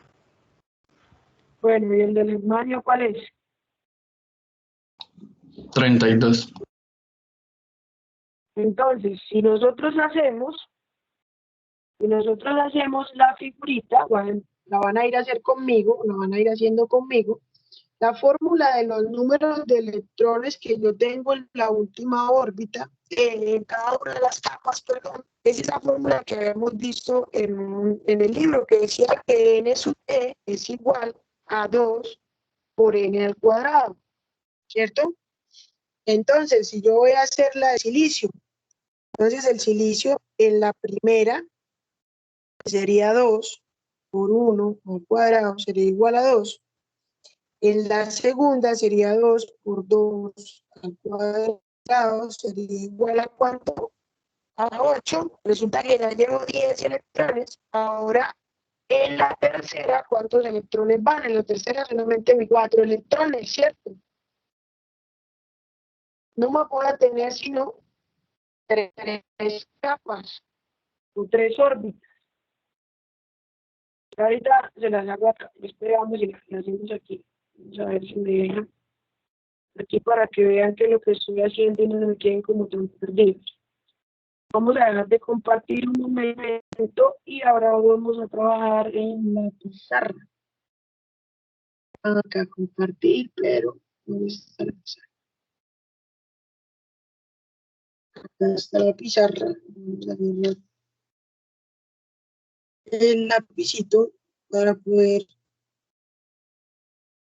Bueno, ¿y el del germanio cuál es? 32. Entonces, si nosotros hacemos la figurita, la van a ir a hacer conmigo, la van a ir haciendo conmigo, la fórmula de los números de electrones que yo tengo en la última órbita, en cada una de las capas, perdón, es la fórmula que habíamos visto en el libro, que decía que n sub e es igual a 2 por n al cuadrado, ¿cierto? Entonces, si yo voy a hacer la de silicio, entonces el silicio en la primera sería 2 por 1 al cuadrado, sería igual a 2. En la segunda sería 2 por 2 al cuadrado, sería igual a ¿cuánto? A 8. Resulta que ya llevo 10 electrones. Ahora, en la tercera, ¿cuántos electrones van? En la tercera solamente 4 electrones, ¿cierto? No me puedo tener sino 3 capas o 3 órbitas. Ahorita se las hago acá. Esperamos y las hacemos aquí. Vamos a ver si me dejan aquí para que vean que lo que estoy haciendo y no se me queden como tan perdidos. Vamos a dejar de compartir un momento y ahora vamos a trabajar en la pizarra. Acá compartir, pero ¿dónde está la pizarra? Acá está la pizarra. Vamos a ver el lapicito para poder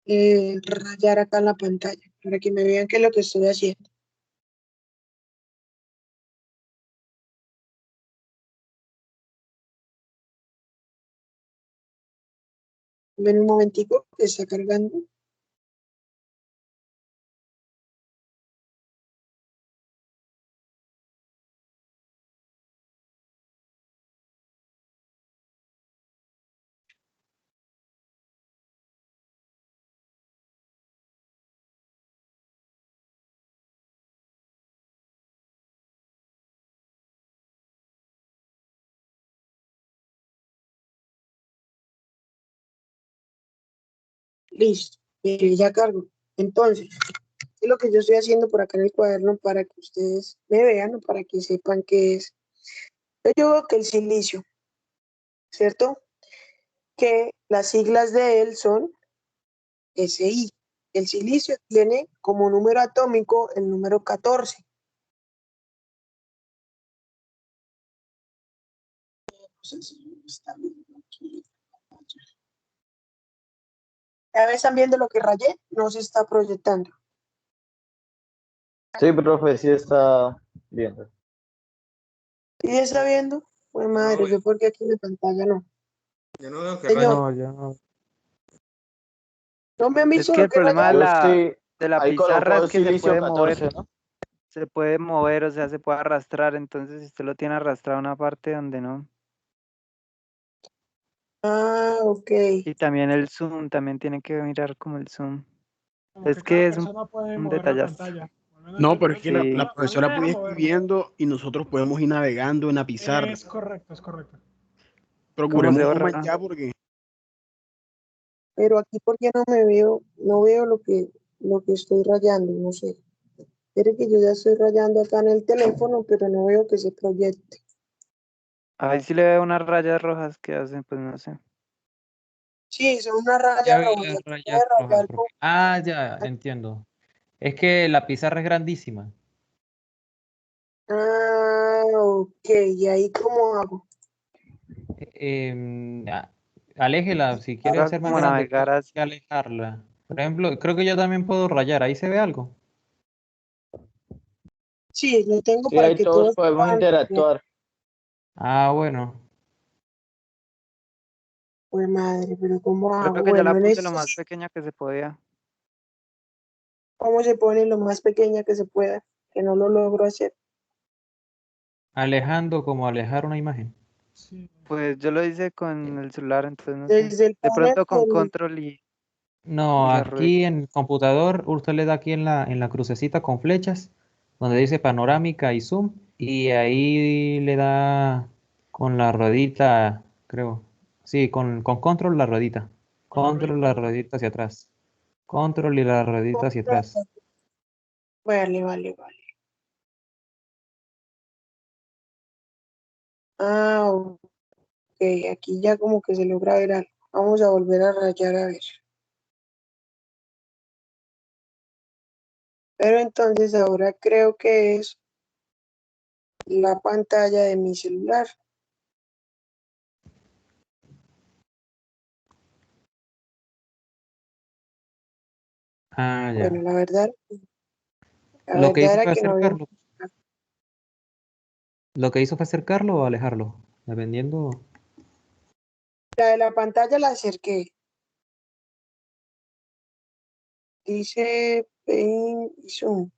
rayar acá en la pantalla, para que me vean qué es lo que estoy haciendo. Ven un momentico que está cargando. Listo, ya cargo. Entonces, es lo que yo estoy haciendo por acá en el cuaderno para que ustedes me vean o para que sepan qué es. Yo veo que el silicio, ¿cierto? Que las siglas de él son SI. El silicio tiene como número atómico el número 14. ¿Ya están viendo lo que rayé? No se está proyectando. Sí, profe, sí está viendo. ¿Sí está viendo? Pues madre, No, yo porque aquí en la pantalla no. yo no veo que Señor, No, yo no. ¿no me han Es visto que lo el que problema rayé? Yo sí, de la ahí pizarra colocó es que se silicio puede 14, mover. ¿no? Se puede mover, o sea, se puede arrastrar. Entonces, si usted lo tiene arrastrado a una parte donde no. Ah, ok. Y también el zoom, también tiene que mirar como el zoom. Como Es que cada que es un, persona puede un mover la detallazo. pantalla. Al menos No, pero yo es que la, a mí, Sí, la a mí me profesora deja puede ir moverlo. escribiendo y nosotros podemos ir navegando en la pizarra. Es correcto, es correcto. ¿cómo Procuremos se no borra? manchar porque Pero aquí porque no veo lo que estoy rayando, no sé. Quiere que yo ya estoy rayando acá en el teléfono, pero no veo que se proyecte. A ver si le veo unas rayas rojas que hacen, pues no sé. Sí, son una raya Ya vi roja. las Aquí puede rayas rojas. rayar con... Ah, ya, entiendo. Es que la pizarra es grandísima. Ah, ok. ¿Y ahí cómo hago? Aléjela, si quiere Haga ser más como grande, navegar tiene así. que alejarla. Por ejemplo, creo que yo también puedo rayar. Ahí se ve algo. Sí, lo tengo Sí, para ahí que todos todos podemos puedan rayar. interactuar. Ah, bueno. Pues madre, pero ¿cómo Creo hago? que ya la Bueno, en puse lo este más sí, pequeña que se podía. ¿cómo se pone lo más pequeña que se pueda? Que no lo logro hacer. Alejando como alejar una imagen. Sí. Pues yo lo hice con el celular, entonces no sé. Desde el De panel pronto con del... control No, y la aquí ruedita. en el computador usted le da aquí en la crucecita con flechas, donde dice panorámica y zoom, y ahí le da con la ruedita, creo. Sí, con control la ruedita. Con la Control ruedita. la ruedita hacia atrás. Control y la ruedita hacia atrás. Vale, vale, vale. Ah, ok. Aquí ya como que se logra ver algo. Vamos a volver a rayar a ver. Pero entonces ahora creo que es la pantalla de mi celular. Ah, Bueno, ya. la Lo que verdad hizo era fue que no había... acercarlo. Lo que hizo fue acercarlo o alejarlo, dependiendo. La de la pantalla la acerqué. Dice Paint y Zoom.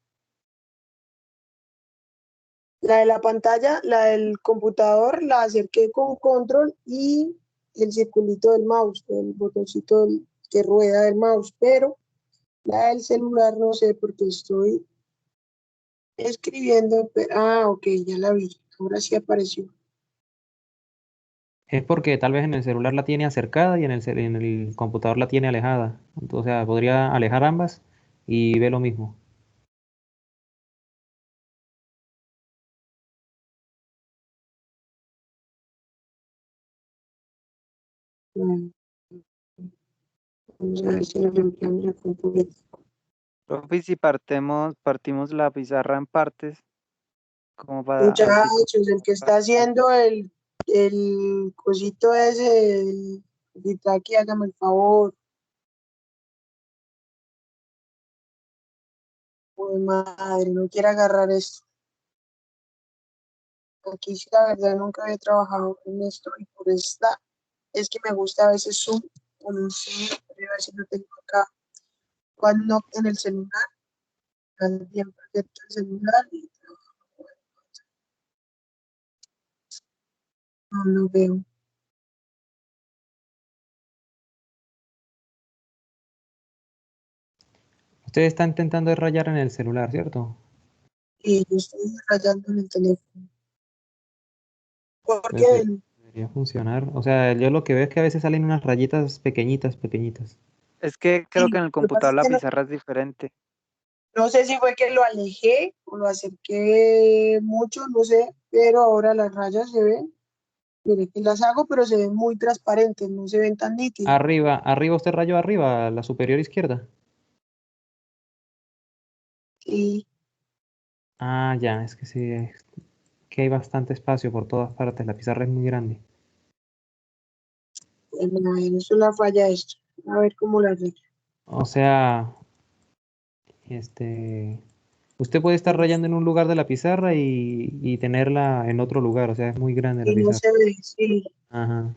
La de la pantalla, la del computador, la acerqué con control y el circulito del mouse, el botoncito que rueda del mouse, pero la del celular no sé porque estoy escribiendo. Ok, ya la vi. Ahora sí apareció. Es porque tal vez en el celular la tiene acercada y en el computador la tiene alejada. Entonces, o sea, podría alejar ambas y ve lo mismo. Mm, Vamos a ver si nos ampliamos acá un poquito. Profe, y si partimos la pizarra en partes, como para así como Muchachos, el que está haciendo el cosito ese, el Vitaki, hágame el favor. Pues madre, no quiere agarrar esto. Aquí sí, la verdad, nunca había trabajado en esto y por esta es que me gusta a veces Zoom, o no sé, pero a ver si lo tengo acá. Cuando en el celular, al bien proyecto el celular y no lo veo. Usted está intentando rayar en el celular, ¿cierto? Y yo estoy rayando en el teléfono. Porque Pues debería funcionar. O sea, yo lo que veo es que a veces salen unas rayitas pequeñitas, pequeñitas. es que creo que sí, en el lo que pasa computador es la que no, pizarra es diferente. no sé si fue que lo alejé o lo acerqué mucho, no sé, pero ahora las rayas se ven. Mire que las hago, pero se ven muy transparentes, no se ven tan nítidas. Arriba usted rayó arriba, la superior izquierda. Sí, Ah, ya, es que sí, es que hay bastante espacio por todas partes. La pizarra es muy grande. bueno, a ver, eso es la falla esto. A ver cómo la arreglo. O sea, este, usted puede estar rayando en un lugar de la pizarra y tenerla en otro lugar. O sea, es muy grande la Y no pizarra. se ve, sí. Ajá.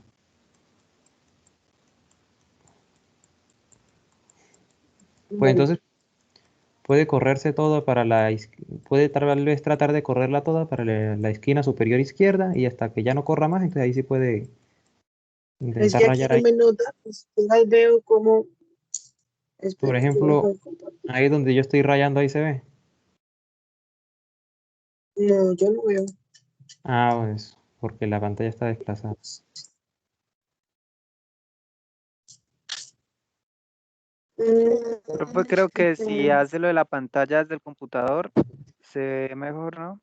Pues Bueno, entonces puede correrse todo para puede tal vez tratar de correrla toda para la esquina superior izquierda y hasta que ya no corra más, entonces ahí sí puede Es Intentar que aquí rayar no ahí. me nota, pues ahí veo cómo. Por Espera, que ejemplo, dejo de compartir. ahí donde yo estoy rayando, ahí se ve. No, yo no veo. Ah, pues, porque la pantalla está desplazada. Profe, creo que si hace lo de la pantalla desde el computador, se ve mejor, ¿no?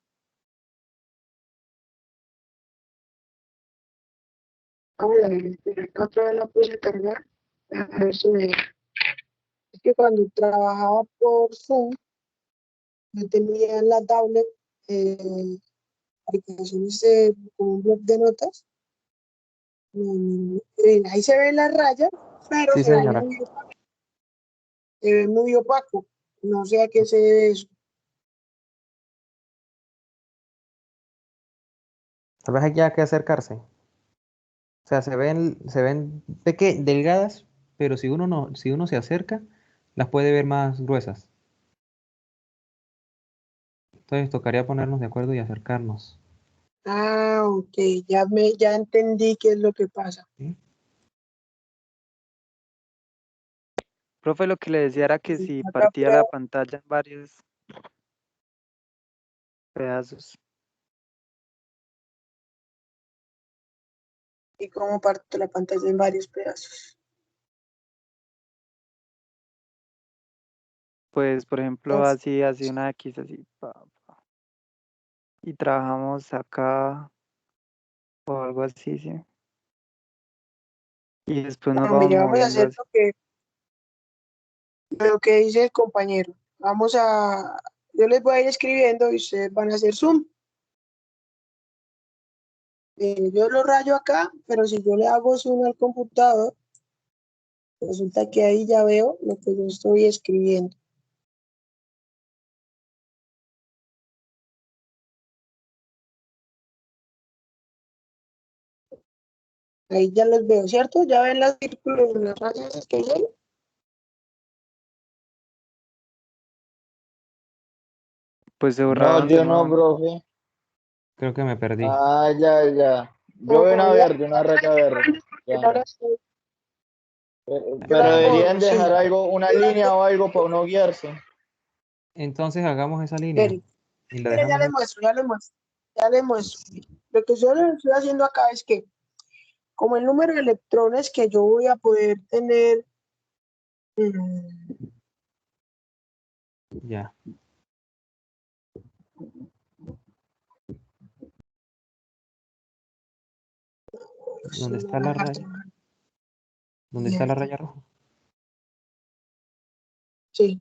A ver, otra vez la puse a cargar. A ver si me. Es que cuando trabajaba por Zoom, yo tenía en la tablet aplicaciones con un blog de notas. Ahí se ve la raya, pero Sí, señora. se ve muy opaco. No sé a qué se debe eso. Tal vez aquí hay que acercarse. O sea, se ven delgadas, pero si uno se acerca, las puede ver más gruesas. Entonces tocaría ponernos de acuerdo y acercarnos. Ah, ok, ya entendí qué es lo que pasa. ¿Sí? Profe, lo que le decía era que si Acá partía la pantalla en varios pedazos. y cómo parto la pantalla en varios pedazos. Pues, por ejemplo, así una X, así, pa. Y trabajamos acá o algo así, ¿sí? Y después nos Bueno, vamos mire, vamos a moviendo hacer así. lo que dice el compañero. Yo les voy a ir escribiendo y ustedes van a hacer zoom. Yo lo rayo acá, pero si yo le hago zoom al computador, resulta que ahí ya veo lo que yo estoy escribiendo. Ahí ya los veo, ¿cierto? Ya ven los círculos, las rayas que hay. Pues se No, borraron de yo no, nuevo, ¿no? profe. Creo que me perdí. Ah, ya. Yo veo una verde, una raya verde. Ya. Pero Yo deberían borro, dejar sí. algo, una línea o algo para uno guiarse. Entonces hagamos esa línea Mire, y la ya dejamos les ahí. muestro, ya les muestro. Ya les muestro. Lo que yo les estoy haciendo acá es que, como el número de electrones que yo voy a poder tener, mm, Ya. ¿Dónde no está voy a la dejar raya? trabajar. ¿Dónde está la raya roja? Sí,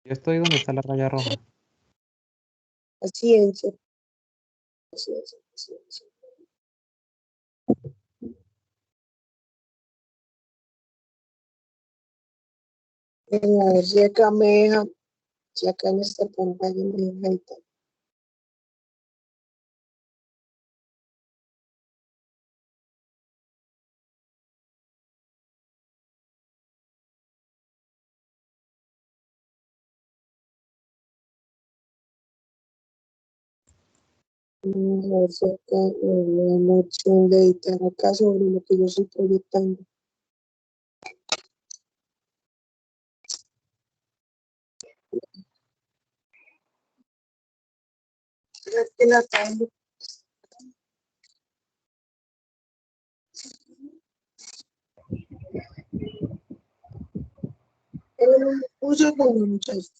Yo estoy donde está la raya roja. paciencia, paciencia. A ver si acá me deja, si acá en esta pantalla me deja editar. A ver si acá me da la opción de editar acá sobre lo que yo estoy proyectando. Aquí la tengo. Un segundo, muchachos.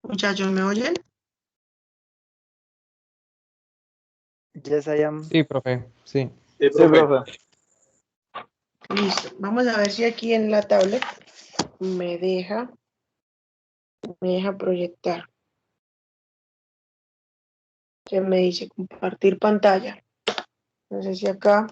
Muchachos, ¿me oyen? Yes, I am. Sí, profe, sí. Sí, profe. Listo. Vamos a ver si aquí en la tablet me deja proyectar. Se me dice compartir pantalla. No sé si acá.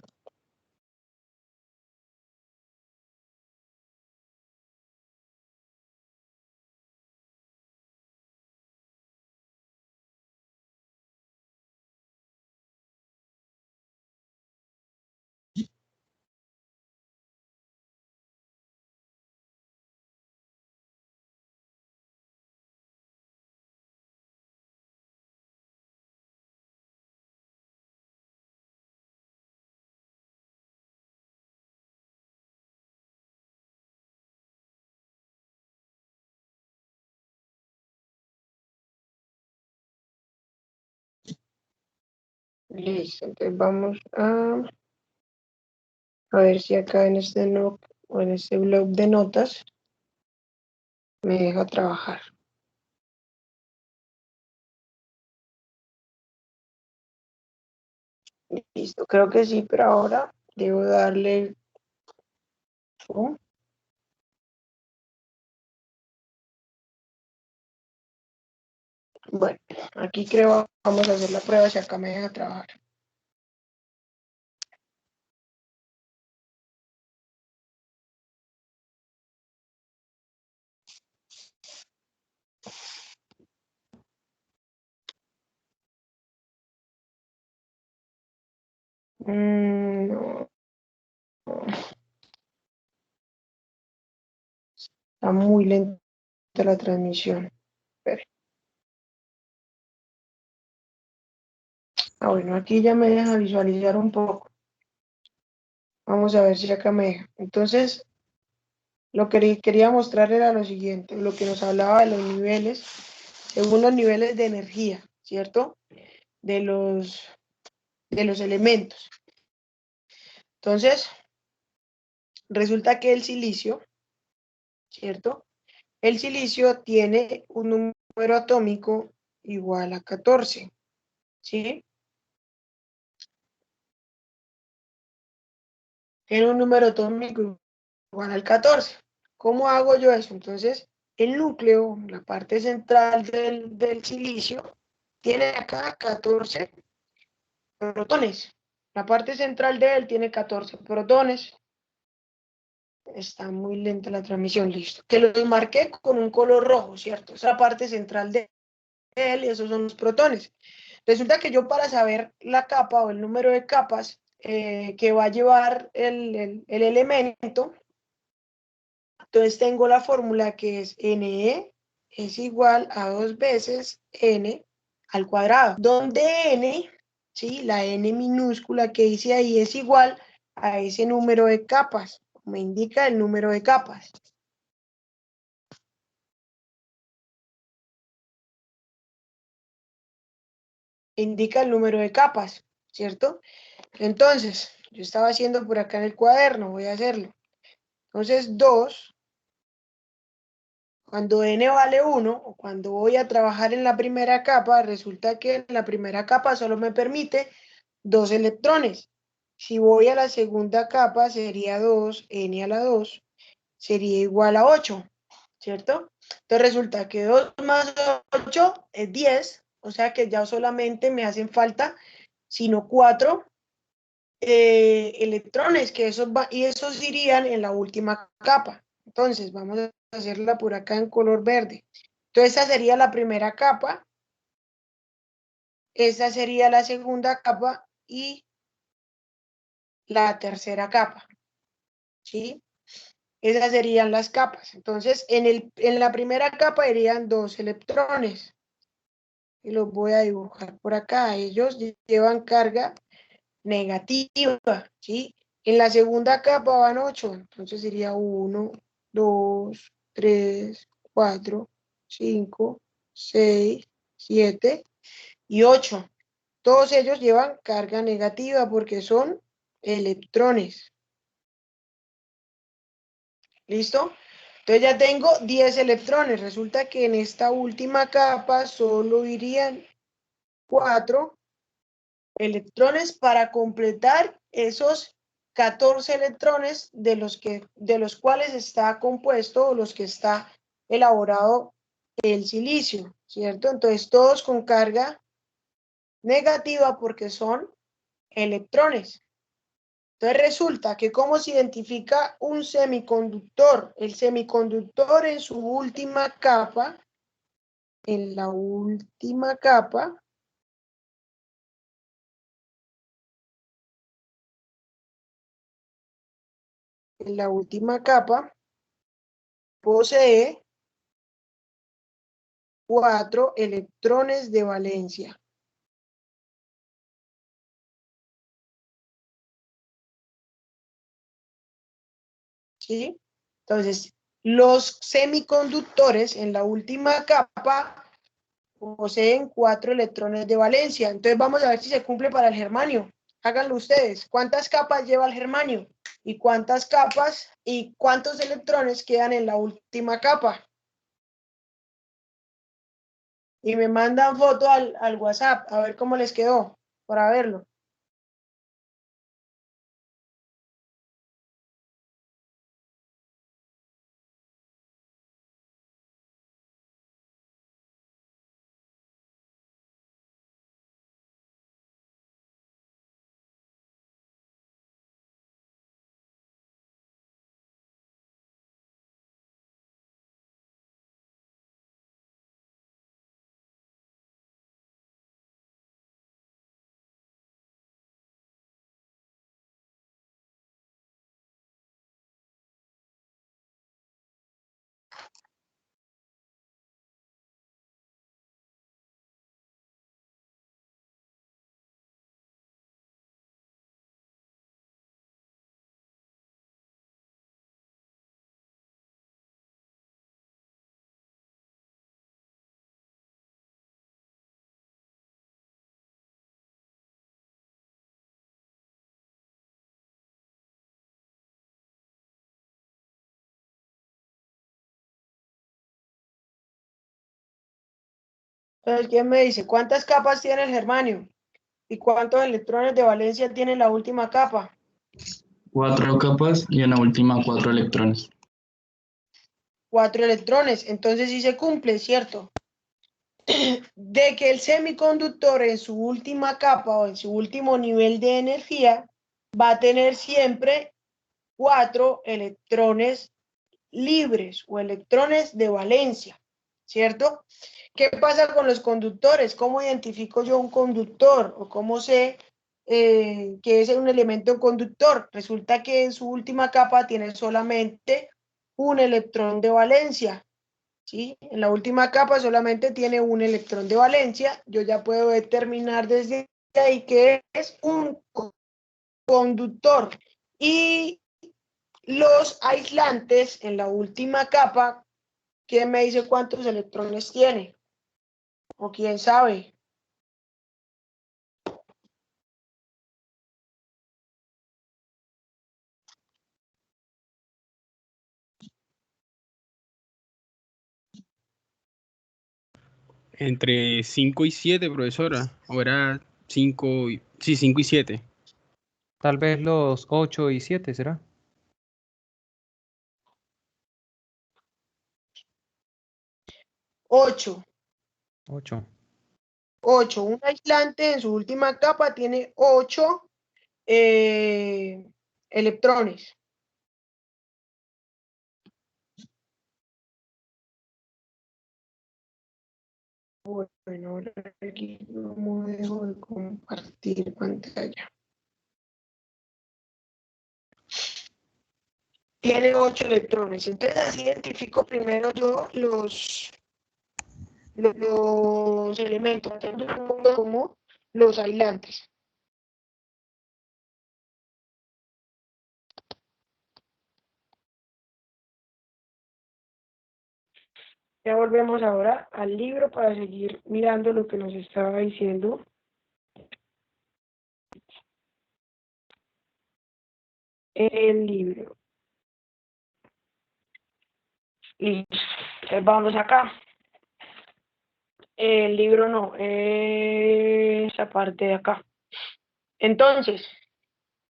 Listo. Entonces vamos a ver si acá en este note o en este blog de notas me deja trabajar. Listo, creo que sí, pero ahora debo darle zoom. Bueno, aquí creo vamos a hacer la prueba si acá me deja trabajar. No, está muy lenta la transmisión. Espere. Bueno, aquí ya me deja visualizar un poco. Vamos a ver si acá me deja. Entonces, lo que quería mostrar era lo siguiente, lo que nos hablaba de los niveles, según los niveles de energía, ¿cierto? De los elementos. Entonces, resulta que el silicio, ¿cierto? El silicio tiene un número atómico igual a 14, ¿sí? Tiene un número atómico igual al 14. ¿Cómo hago yo eso? Entonces, el núcleo, la parte central del silicio, tiene acá 14 protones. La parte central de él tiene 14 protones. Está muy lenta la transmisión, listo. Que los marqué con un color rojo, ¿cierto? Esa parte central de él y esos son los protones. Resulta que yo para saber la capa o el número de capas que va a llevar el elemento, entonces tengo la fórmula que es Ne es igual a 2 veces N al cuadrado, donde N, ¿sí? La N minúscula que hice ahí es igual a ese número de capas, me indica el número de capas. Indica el número de capas, ¿cierto? Entonces, yo estaba haciendo por acá en el cuaderno, voy a hacerlo. Entonces, 2, cuando n vale 1, o cuando voy a trabajar en la primera capa, resulta que en la primera capa solo me permite 2 electrones. Si voy a la segunda capa, sería 2, n a la 2, sería igual a 8, ¿cierto? Entonces resulta que 2 más 8 es 10, o sea que ya solamente me hacen falta, sino 4 electrones, que esos irían en la última capa. Entonces, vamos a hacerla por acá en color verde. Entonces, esa sería la primera capa, esa sería la segunda capa y la tercera capa, ¿sí? Esas serían las capas. Entonces, en la primera capa irían 2 electrones. Y los voy a dibujar por acá. Ellos llevan carga negativa, ¿sí? En la segunda capa van 8, entonces sería 1, 2, 3, 4, 5, 6, 7 y 8. Todos ellos llevan carga negativa porque son electrones. ¿Listo? Entonces ya tengo 10 electrones. Resulta que en esta última capa solo irían 4 electrones para completar esos 14 electrones de los cuales está compuesto o los que está elaborado el silicio, ¿cierto? Entonces todos con carga negativa porque son electrones. Entonces resulta que cómo se identifica un semiconductor. El semiconductor en su última capa, en la última capa, posee 4 electrones de valencia. ¿Sí? Entonces, los semiconductores en la última capa poseen 4 electrones de valencia. Entonces vamos a ver si se cumple para el germanio. Háganlo ustedes. ¿Cuántas capas lleva el germanio? ¿Y cuántas capas y cuántos electrones quedan en la última capa? Y me mandan foto al WhatsApp a ver cómo les quedó para verlo. Entonces, ¿quién me dice cuántas capas tiene el germanio? ¿Y cuántos electrones de valencia tiene la última capa? 4 capas y en la última 4 electrones. 4 electrones. Entonces sí se cumple, ¿cierto? De que el semiconductor en su última capa o en su último nivel de energía va a tener siempre 4 electrones libres o electrones de valencia, ¿cierto? ¿Qué pasa con los conductores? ¿Cómo identifico yo un conductor? ¿O cómo sé que es un elemento conductor? Resulta que en su última capa tiene solamente un electrón de valencia, ¿sí? En la última capa solamente tiene un electrón de valencia. Yo ya puedo determinar desde ahí que es un conductor. Y los aislantes en la última capa, ¿quién me dice cuántos electrones tiene? ¿O quién sabe? Entre 5 y 7, profesora. O era 5 y... Sí, 5 y 7. Tal vez los 8 y 7, ¿será? 8. 8. 8. Un aislante en su última capa tiene 8 electrones. Bueno, ahora aquí no dejo de compartir pantalla. Tiene 8 electrones. Entonces así identifico primero yo los elementos, como los aislantes. Ya volvemos ahora al libro para seguir mirando lo que nos estaba diciendo. El libro. Listo. Entonces vamos acá. El libro no, esa parte de acá. Entonces,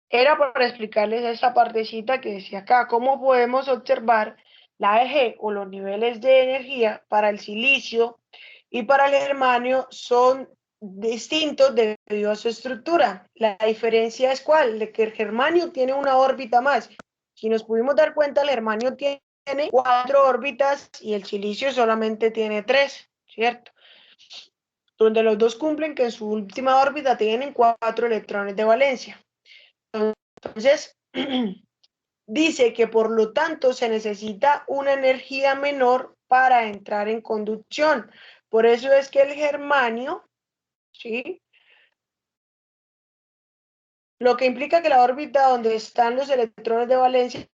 era para explicarles esta partecita que decía acá, cómo podemos observar la EG o los niveles de energía para el silicio y para el germanio son distintos debido a su estructura. La diferencia es cuál, de que el germanio tiene una órbita más. Si nos pudimos dar cuenta, el germanio tiene 4 órbitas y el silicio solamente tiene 3, ¿cierto? Donde los dos cumplen que en su última órbita tienen 4 electrones de valencia. Entonces, dice que por lo tanto se necesita una energía menor para entrar en conducción. Por eso es que el germanio, ¿sí? Lo que implica que la órbita donde están los electrones de valencia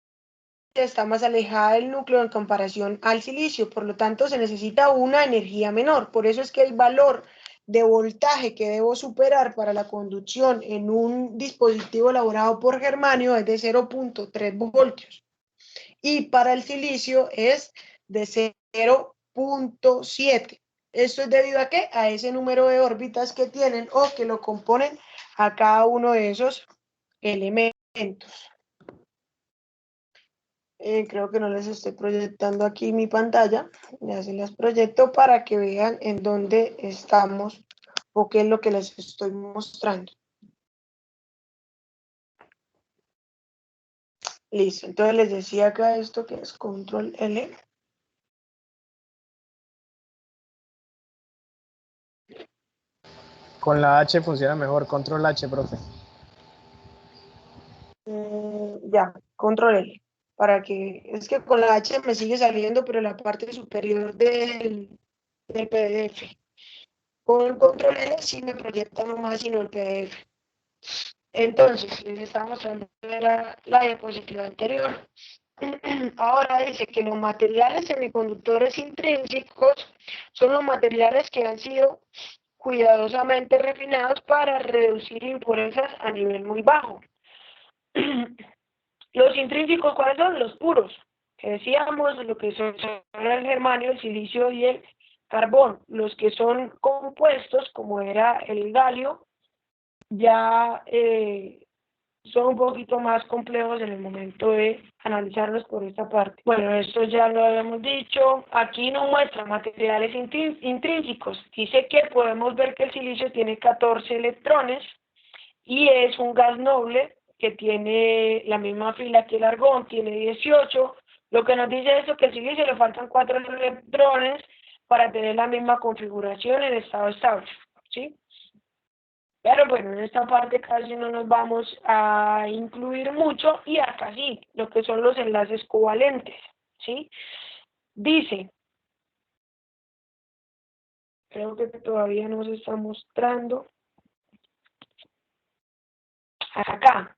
está más alejada del núcleo en comparación al silicio, por lo tanto se necesita una energía menor. Por eso es que el valor de voltaje que debo superar para la conducción en un dispositivo elaborado por germanio es de 0.3 voltios y para el silicio es de 0.7. ¿Esto es debido a qué? A ese número de órbitas que tienen o que lo componen a cada uno de esos elementos. Creo que no les estoy proyectando aquí mi pantalla, ya se las proyecto para que vean en dónde estamos o qué es lo que les estoy mostrando. Listo, entonces les decía acá esto que es control L. Con la H funciona mejor, control H, profe. Ya, control L. Para que, es que con la H me sigue saliendo, pero la parte superior del PDF. Con el control L sí me proyecta nomás, sino el PDF. Entonces, les estaba mostrando la diapositiva anterior. Ahora dice que los materiales semiconductores intrínsecos son los materiales que han sido cuidadosamente refinados para reducir impurezas a nivel muy bajo. Los intrínsecos, ¿cuáles son? Los puros, que decíamos, lo que son el germanio, el silicio y el carbón. Los que son compuestos, como era el galio, ya son un poquito más complejos en el momento de analizarlos por esta parte. Bueno, esto ya lo habíamos dicho. Aquí no muestra materiales intrínsecos. Dice que podemos ver que el silicio tiene 14 electrones y es un gas noble que tiene la misma fila que el argón, tiene 18. Lo que nos dice eso, que al silicio le faltan 4 electrones para tener la misma configuración en estado estable, ¿sí? Pero bueno, en esta parte casi no nos vamos a incluir mucho y acá sí, lo que son los enlaces covalentes, ¿sí? Dice, creo que todavía no se está mostrando. Acá,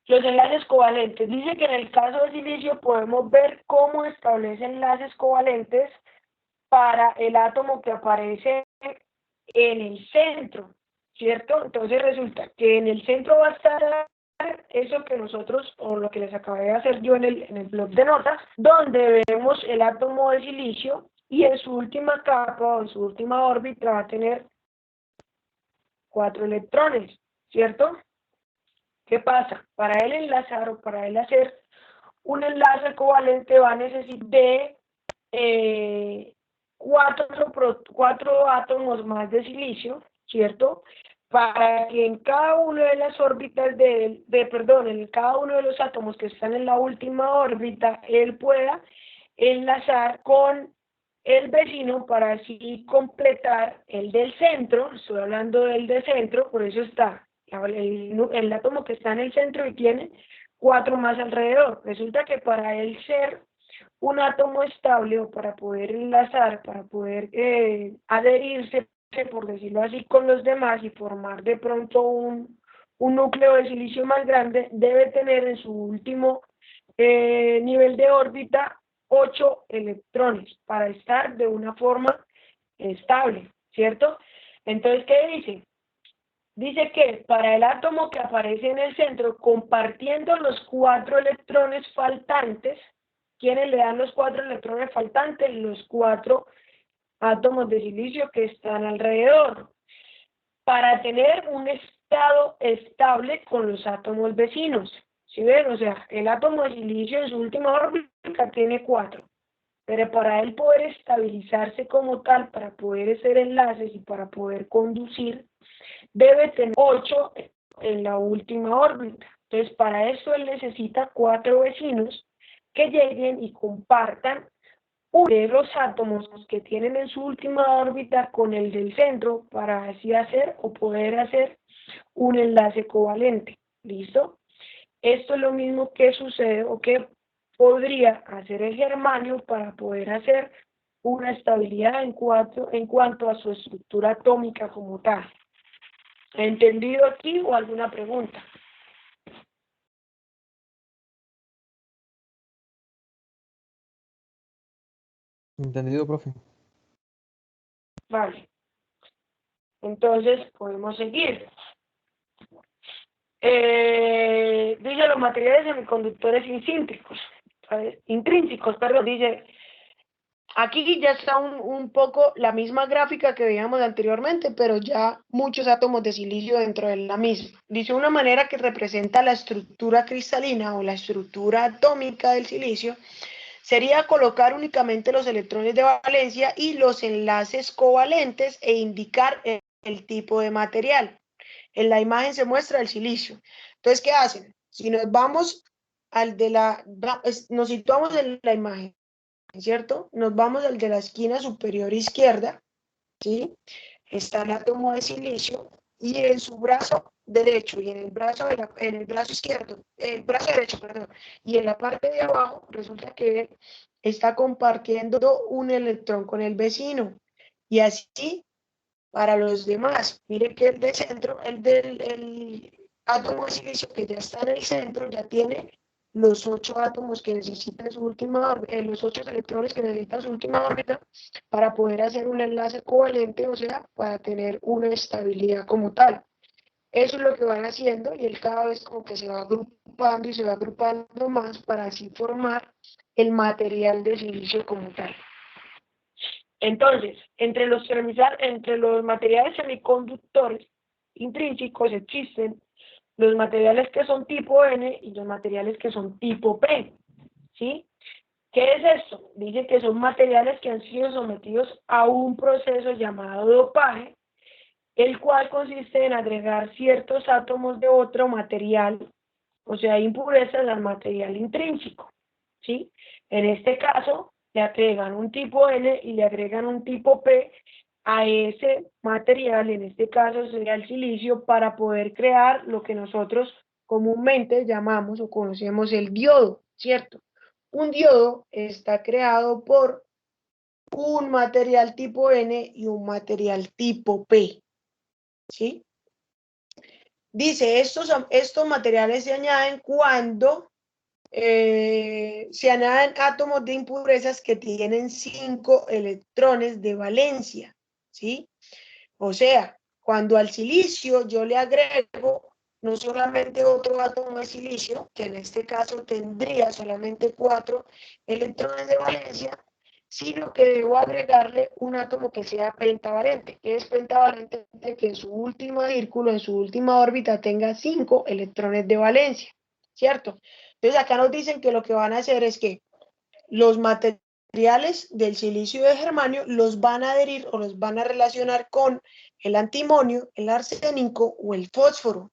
los enlaces covalentes. Dice que en el caso del silicio podemos ver cómo establece enlaces covalentes para el átomo que aparece en el centro, ¿cierto? Entonces resulta que en el centro va a estar eso que nosotros, o lo que les acabé de hacer yo en el blog de notas, donde vemos el átomo de silicio y en su última capa o en su última órbita va a tener 4 electrones, ¿cierto? ¿Qué pasa? Para él enlazar o para él hacer un enlace covalente va a necesitar de 4 átomos más de silicio, ¿cierto? Para que en cada una de las órbitas en cada uno de los átomos que están en la última órbita, él pueda enlazar con el vecino para así completar el del centro. Estoy hablando del de centro, por eso está el átomo que está en el centro y tiene 4 más alrededor. Resulta que para él ser un átomo estable o para poder enlazar, para poder adherirse, por decirlo así, con los demás y formar de pronto un núcleo de silicio más grande, debe tener en su último nivel de órbita 8 electrones para estar de una forma estable, ¿cierto? Entonces, ¿qué dice? Dice que para el átomo que aparece en el centro, compartiendo los 4 electrones faltantes, ¿quiénes le dan los 4 electrones faltantes? Los 4 átomos de silicio que están alrededor. Para tener un estado estable con los átomos vecinos. ¿Sí ven? O sea, el átomo de silicio en su última órbita tiene 4. Pero para él poder estabilizarse como tal, para poder hacer enlaces y para poder conducir, debe tener 8 en la última órbita. Entonces, para eso él necesita 4 vecinos que lleguen y compartan uno de los átomos que tienen en su última órbita con el del centro para así hacer o poder hacer un enlace covalente. ¿Listo? Esto es lo mismo que sucede o que podría hacer el germanio para poder hacer una estabilidad en cuanto a su estructura atómica como tal. ¿Entendido aquí o alguna pregunta? Entendido, profe. Vale. Entonces podemos seguir. Dice los materiales semiconductores intrínsecos, perdón, dice, aquí ya está un poco la misma gráfica que veíamos anteriormente, pero ya muchos átomos de silicio dentro de la misma. Dice una manera que representa la estructura cristalina o la estructura atómica del silicio, sería colocar únicamente los electrones de valencia y los enlaces covalentes e indicar el tipo de material. En la imagen se muestra el silicio. Entonces, ¿qué hacen? Si nos vamos nos situamos en la imagen, ¿cierto? Nos vamos al de la esquina superior izquierda, ¿sí? Está el átomo de silicio y en su brazo derecho y en el brazo izquierdo, el brazo derecho, perdón, y en la parte de abajo resulta que está compartiendo un electrón con el vecino y así para los demás. Miren que el de centro, el átomo de silicio que ya está en el centro, ya tiene los 8 átomos que necesitan su última órbita, los 8 electrones que necesitan su última órbita para poder hacer un enlace covalente, o sea, para tener una estabilidad como tal. Eso es lo que van haciendo y él cada vez como que se va agrupando y se va agrupando más para así formar el material de silicio como tal. Entonces, entre los materiales semiconductores intrínsecos existen los materiales que son tipo N y los materiales que son tipo P, ¿sí? ¿Qué es esto? Dice que son materiales que han sido sometidos a un proceso llamado dopaje, el cual consiste en agregar ciertos átomos de otro material, o sea, impurezas al material intrínseco, ¿sí? En este caso, le agregan un tipo N y le agregan un tipo P a ese material, en este caso sería el silicio, para poder crear lo que nosotros comúnmente llamamos o conocemos el diodo, ¿cierto? Un diodo está creado por un material tipo N y un material tipo P, ¿sí? Dice, estos materiales se añaden cuando se añaden átomos de impurezas que tienen 5 electrones de valencia, ¿sí? O sea, cuando al silicio yo le agrego no solamente otro átomo de silicio, que en este caso tendría solamente 4 electrones de valencia, sino que debo agregarle un átomo que sea pentavalente. ¿Qué es pentavalente? Que en su último círculo, en su última órbita, tenga 5 electrones de valencia, ¿cierto? Entonces acá nos dicen que lo que van a hacer es que los materiales del silicio y del germanio los van a adherir o los van a relacionar con el antimonio, el arsénico o el fósforo.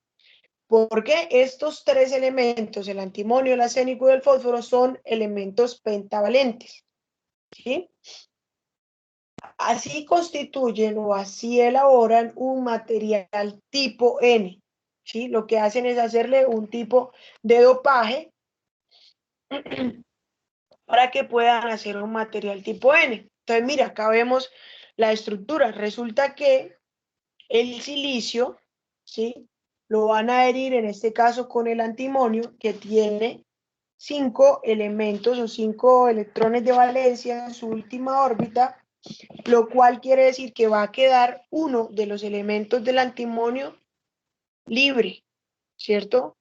Porque estos 3 elementos, el antimonio, el arsénico y el fósforo, son elementos pentavalentes, ¿sí? Así constituyen o así elaboran un material tipo N, ¿sí? Lo que hacen es hacerle un tipo de dopaje para que puedan hacer un material tipo N. Entonces, mira, acá vemos la estructura. Resulta que el silicio, ¿sí? Lo van a adherir en este caso con el antimonio, que tiene 5 elementos o 5 electrones de valencia en su última órbita, lo cual quiere decir que va a quedar uno de los elementos del antimonio libre, ¿cierto?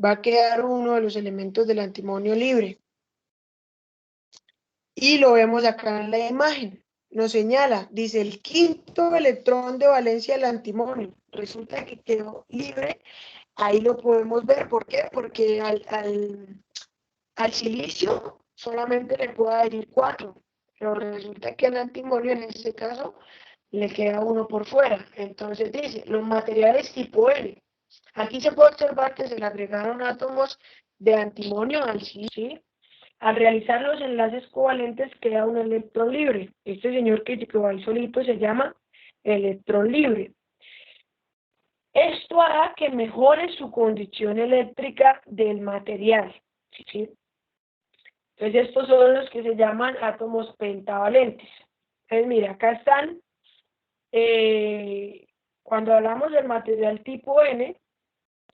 Va a quedar uno de los elementos del antimonio libre. Y lo vemos acá en la imagen. Nos señala, dice el quinto electrón de valencia del antimonio. Resulta que quedó libre. Ahí lo podemos ver. ¿Por qué? Porque al silicio solamente le puedo adherir 4. Pero resulta que al antimonio en este caso le queda 1 por fuera. Entonces dice, los materiales tipo N. Aquí se puede observar que se le agregaron átomos de antimonio al silicio, ¿sí? Al realizar los enlaces covalentes queda un electrón libre. Este señor que va ahí solito se llama electrón libre. Esto hará que mejore su condición eléctrica del material, ¿sí? Entonces estos son los que se llaman átomos pentavalentes. Entonces mira, acá están, cuando hablamos del material tipo N,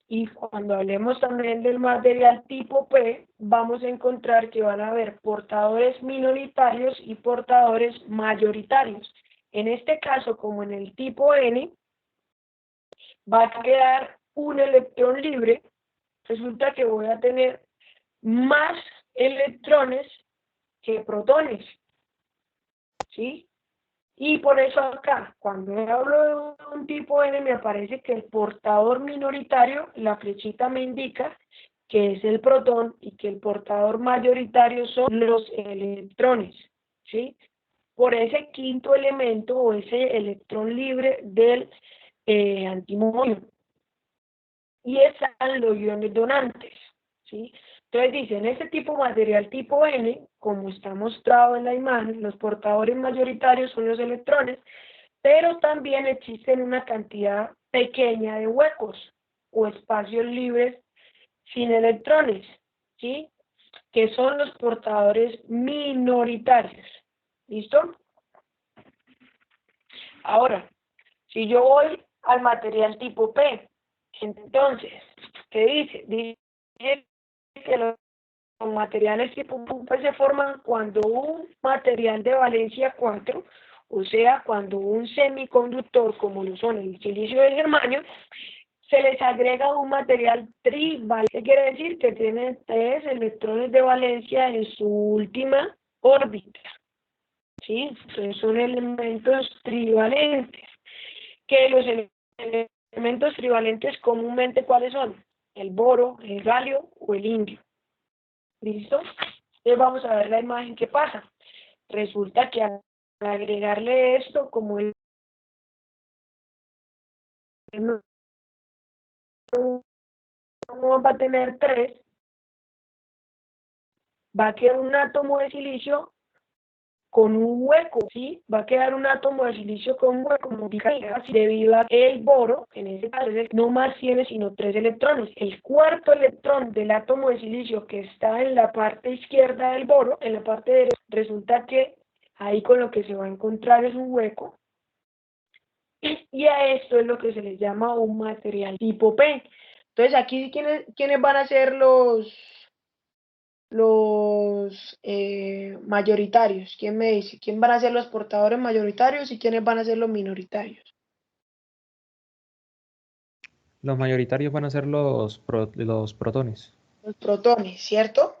y cuando hablemos también del material tipo P, vamos a encontrar que van a haber portadores minoritarios y portadores mayoritarios. En este caso, como en el tipo N, va a quedar un electrón libre. Resulta que voy a tener más electrones que protones, ¿sí? Y por eso acá, cuando hablo de un tipo N, me aparece que el portador minoritario, la flechita me indica que es el protón y que el portador mayoritario son los electrones, ¿sí? Por ese quinto elemento o ese electrón libre del antimonio. Y están los iones donantes, ¿sí? Entonces dicen, este tipo material tipo N, como está mostrado en la imagen, los portadores mayoritarios son los electrones, pero también existen una cantidad pequeña de huecos o espacios libres sin electrones, ¿sí? Que son los portadores minoritarios. ¿Listo? Ahora, si yo voy al material tipo P, entonces, ¿qué dice? Dice que los materiales tipo P se forman cuando un material de valencia 4, o sea, cuando un semiconductor, como lo son el silicio y el germanio, se les agrega un material trivalente. ¿Qué quiere decir? Que tiene 3 electrones de valencia en su última órbita, ¿sí? Entonces son elementos trivalentes. Que los elementos trivalentes comúnmente, ¿cuáles son? El boro, el galio o el indio. ¿Listo? Entonces vamos a ver la imagen que pasa. Resulta que al agregarle esto, como el no va a tener 3, va a quedar un átomo de silicio con un hueco, ¿sí? Va a quedar un átomo de silicio con un hueco, como debido a que el boro, en este caso, no más tiene sino 3 electrones. El cuarto electrón del átomo de silicio que está en la parte izquierda del boro, en la parte derecha, resulta que ahí con lo que se va a encontrar es un hueco. Y a esto es lo que se les llama un material tipo P. Entonces aquí, ¿quiénes van a ser los mayoritarios? ¿Quién me dice? ¿Quién van a ser los portadores mayoritarios y quiénes van a ser los minoritarios? Los mayoritarios van a ser los protones. Los protones, ¿cierto?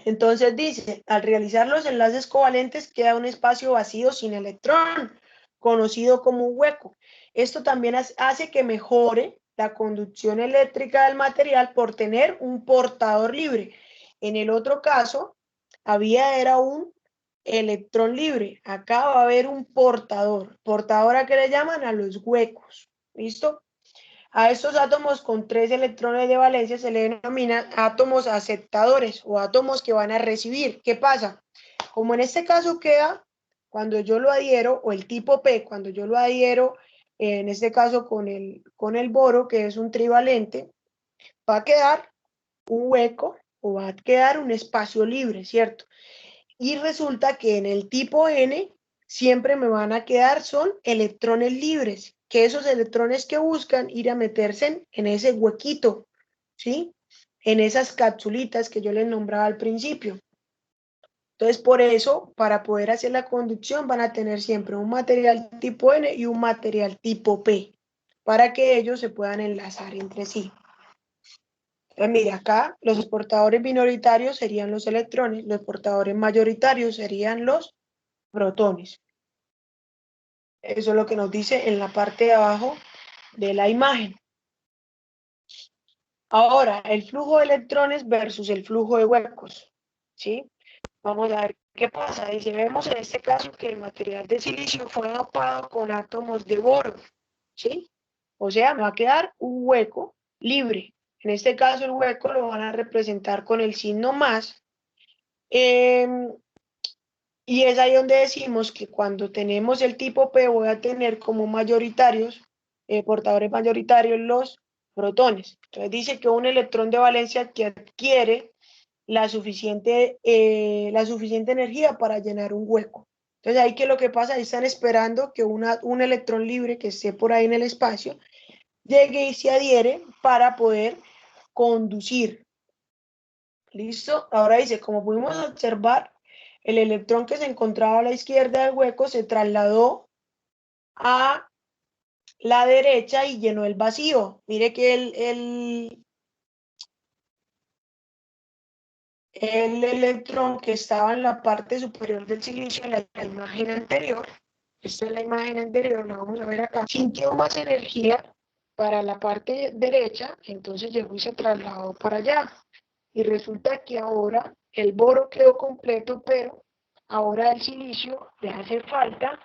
Entonces dice, al realizar los enlaces covalentes queda un espacio vacío sin electrón, conocido como un hueco. Esto también hace que mejore la conducción eléctrica del material por tener un portador libre. En el otro caso, era un electrón libre. Acá va a haber un portador. ¿Portador a qué le llaman? A los huecos. ¿Listo? A estos átomos con 3 electrones de valencia se le denominan átomos aceptadores o átomos que van a recibir. ¿Qué pasa? Como en este caso queda, cuando yo lo adhiero, o el tipo P, cuando yo lo adhiero, en este caso con el boro, que es un trivalente, va a quedar un hueco o va a quedar un espacio libre, ¿cierto? Y resulta que en el tipo N siempre me van a quedar son electrones libres, que esos electrones que buscan ir a meterse en ese huequito, ¿sí? En esas capsulitas que yo les nombraba al principio. Entonces, por eso, para poder hacer la conducción, van a tener siempre un material tipo N y un material tipo P, para que ellos se puedan enlazar entre sí. Entonces, mira, acá los portadores minoritarios serían los electrones, los portadores mayoritarios serían los protones. Eso es lo que nos dice en la parte de abajo de la imagen. Ahora, el flujo de electrones versus el flujo de huecos, ¿sí? Vamos a ver qué pasa. Dice, vemos en este caso que el material de silicio fue dopado con átomos de boro, ¿sí? O sea, me va a quedar un hueco libre. En este caso el hueco lo van a representar con el signo más. Y es ahí donde decimos que cuando tenemos el tipo P voy a tener como mayoritarios, portadores mayoritarios los protones. Entonces dice que un electrón de valencia que adquiere la suficiente energía para llenar un hueco. Entonces ahí que lo que pasa, ahí están esperando que un electrón libre que esté por ahí en el espacio llegue y se adhiere para poder conducir. ¿Listo? Ahora dice, como pudimos observar, el electrón que se encontraba a la izquierda del hueco se trasladó a la derecha y llenó el vacío. Mire que el electrón que estaba en la parte superior del silicio, en la imagen anterior, esta es la imagen anterior, la vamos a ver acá, sintió más energía para la parte derecha, entonces llegó y se trasladó para allá. Y resulta que ahora el boro quedó completo, pero ahora el silicio le hace falta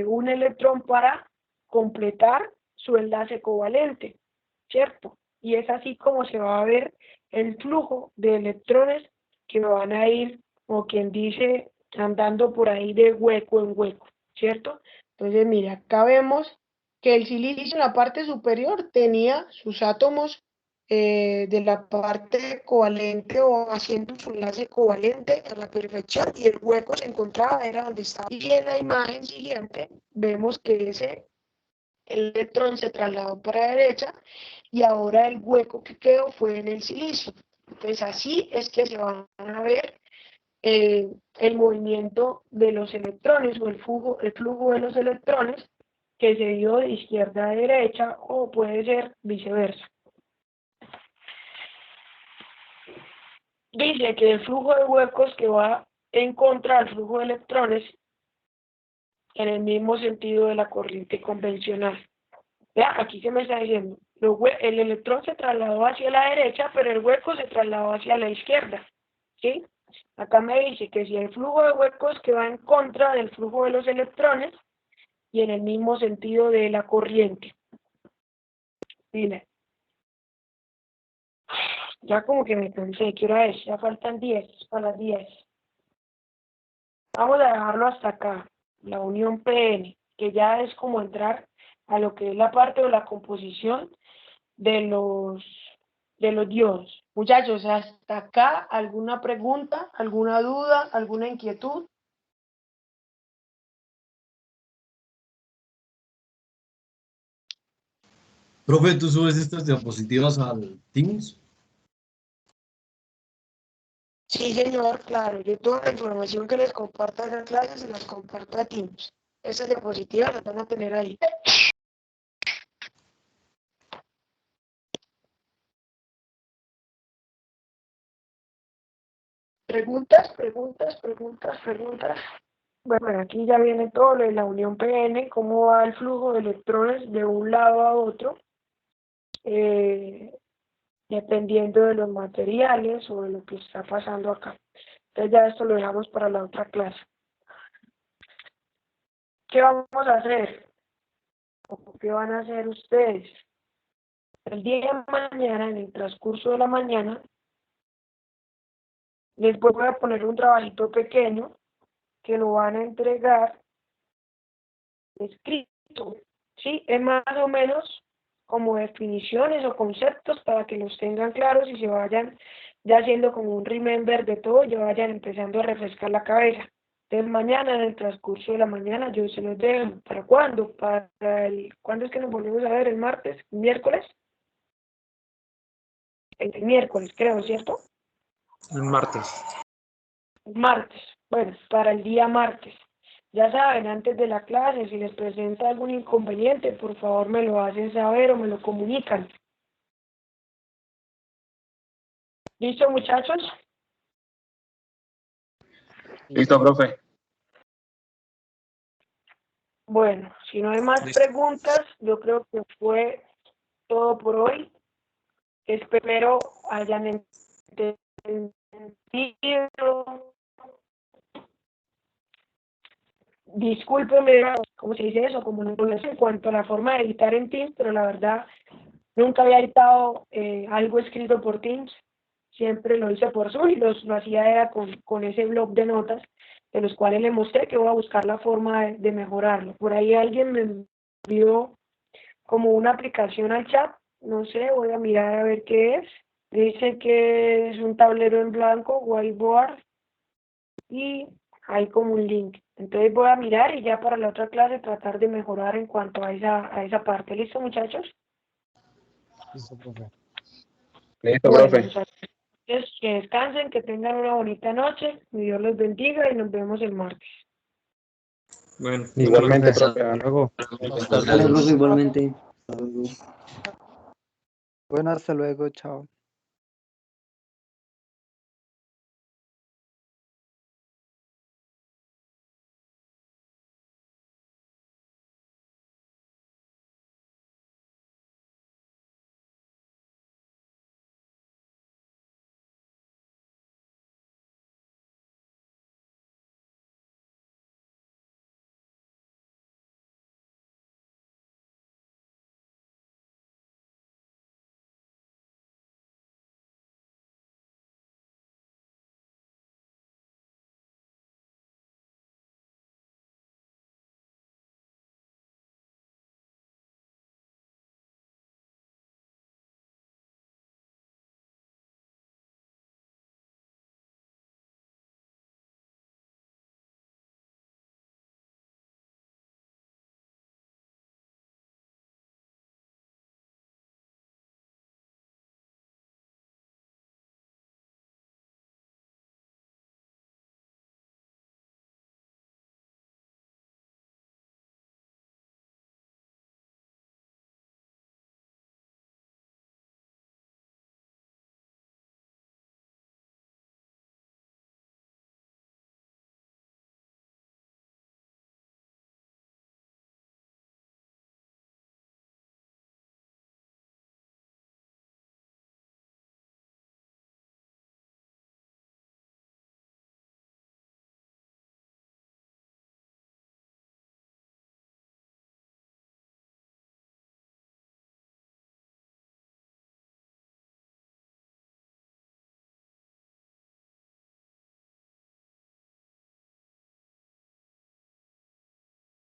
un electrón para completar su enlace covalente, ¿cierto? Y es así como se va a ver el flujo de electrones que van a ir, como quien dice, andando por ahí de hueco en hueco, ¿cierto? Entonces, mira, acá vemos que el silicio en la parte superior tenía sus átomos de la parte covalente o haciendo su enlace covalente a la perfección, y el hueco se encontraba, era donde estaba. Y en la imagen siguiente vemos que ese electrón se trasladó para la derecha y ahora el hueco que quedó fue en el silicio. Entonces así es que se van a ver el movimiento de los electrones o el flujo de los electrones que se dio de izquierda a derecha, o puede ser viceversa. Dice que el flujo de huecos que va en contra del flujo de electrones en el mismo sentido de la corriente convencional. Vea, aquí se me está diciendo, el electrón se trasladó hacia la derecha, pero el hueco se trasladó hacia la izquierda, ¿sí? Acá me dice que si el flujo de huecos que va en contra del flujo de los electrones y en el mismo sentido de la corriente. Mire, ya como que me cansé, ¿qué hora es? Ya faltan 10, para las 10. Vamos a dejarlo hasta acá, la unión PN, que ya es como entrar a lo que es la parte de la composición de los diodos. Muchachos, hasta acá, ¿alguna pregunta, alguna duda, alguna inquietud? Profe, ¿tú subes estas diapositivas al Teams? Sí, señor, claro. Yo toda la información que les comparto en la clase se las comparto a Teams. Esas diapositivas las van a tener ahí. Preguntas. Bueno, aquí ya viene todo lo de la unión PN, cómo va el flujo de electrones de un lado a otro, dependiendo de los materiales o de lo que está pasando acá. Entonces ya esto lo dejamos para la otra clase. ¿Qué vamos a hacer? ¿O qué van a hacer ustedes? El día de mañana, en el transcurso de la mañana, les voy a poner un trabajito pequeño que lo van a entregar escrito, ¿sí? Es más o menos como definiciones o conceptos para que los tengan claros y se vayan ya haciendo como un remember de todo, ya vayan empezando a refrescar la cabeza. Entonces mañana, en el transcurso de la mañana, yo se los dejo. ¿Para cuándo? ¿Cuándo es que nos volvemos a ver? ¿El martes? ¿Miércoles? El miércoles, creo, ¿cierto? El martes. El martes. Bueno, para el día martes. Ya saben, antes de la clase, si les presenta algún inconveniente, por favor me lo hacen saber o me lo comunican. ¿Listo, muchachos? Listo, profe. Bueno, si no hay más Listo. preguntas, yo creo que fue todo por hoy. Espero hayan entendido. Discúlpeme, ¿cómo se dice eso? Como no sé en cuanto a la forma de editar en Teams, pero la verdad nunca había editado algo escrito por Teams. Siempre lo hice por Zoom y lo hacía era con ese blog de notas, de los cuales le mostré que voy a buscar la forma de mejorarlo. Por ahí alguien me envió como una aplicación al chat, no sé, voy a mirar a ver qué es. Dice que es un tablero en blanco, whiteboard, y hay como un link. Entonces voy a mirar y ya para la otra clase tratar de mejorar en cuanto a esa parte. ¿Listo, muchachos? Listo, profe. Listo, Bueno, profe. muchachos, que descansen, que tengan una bonita noche, que Dios los bendiga y nos vemos el martes. Bueno, Listo, igualmente, profe. profe. Hasta luego. Hasta Dale, luego. profe, igualmente. Hasta luego. Bueno, hasta luego, chao.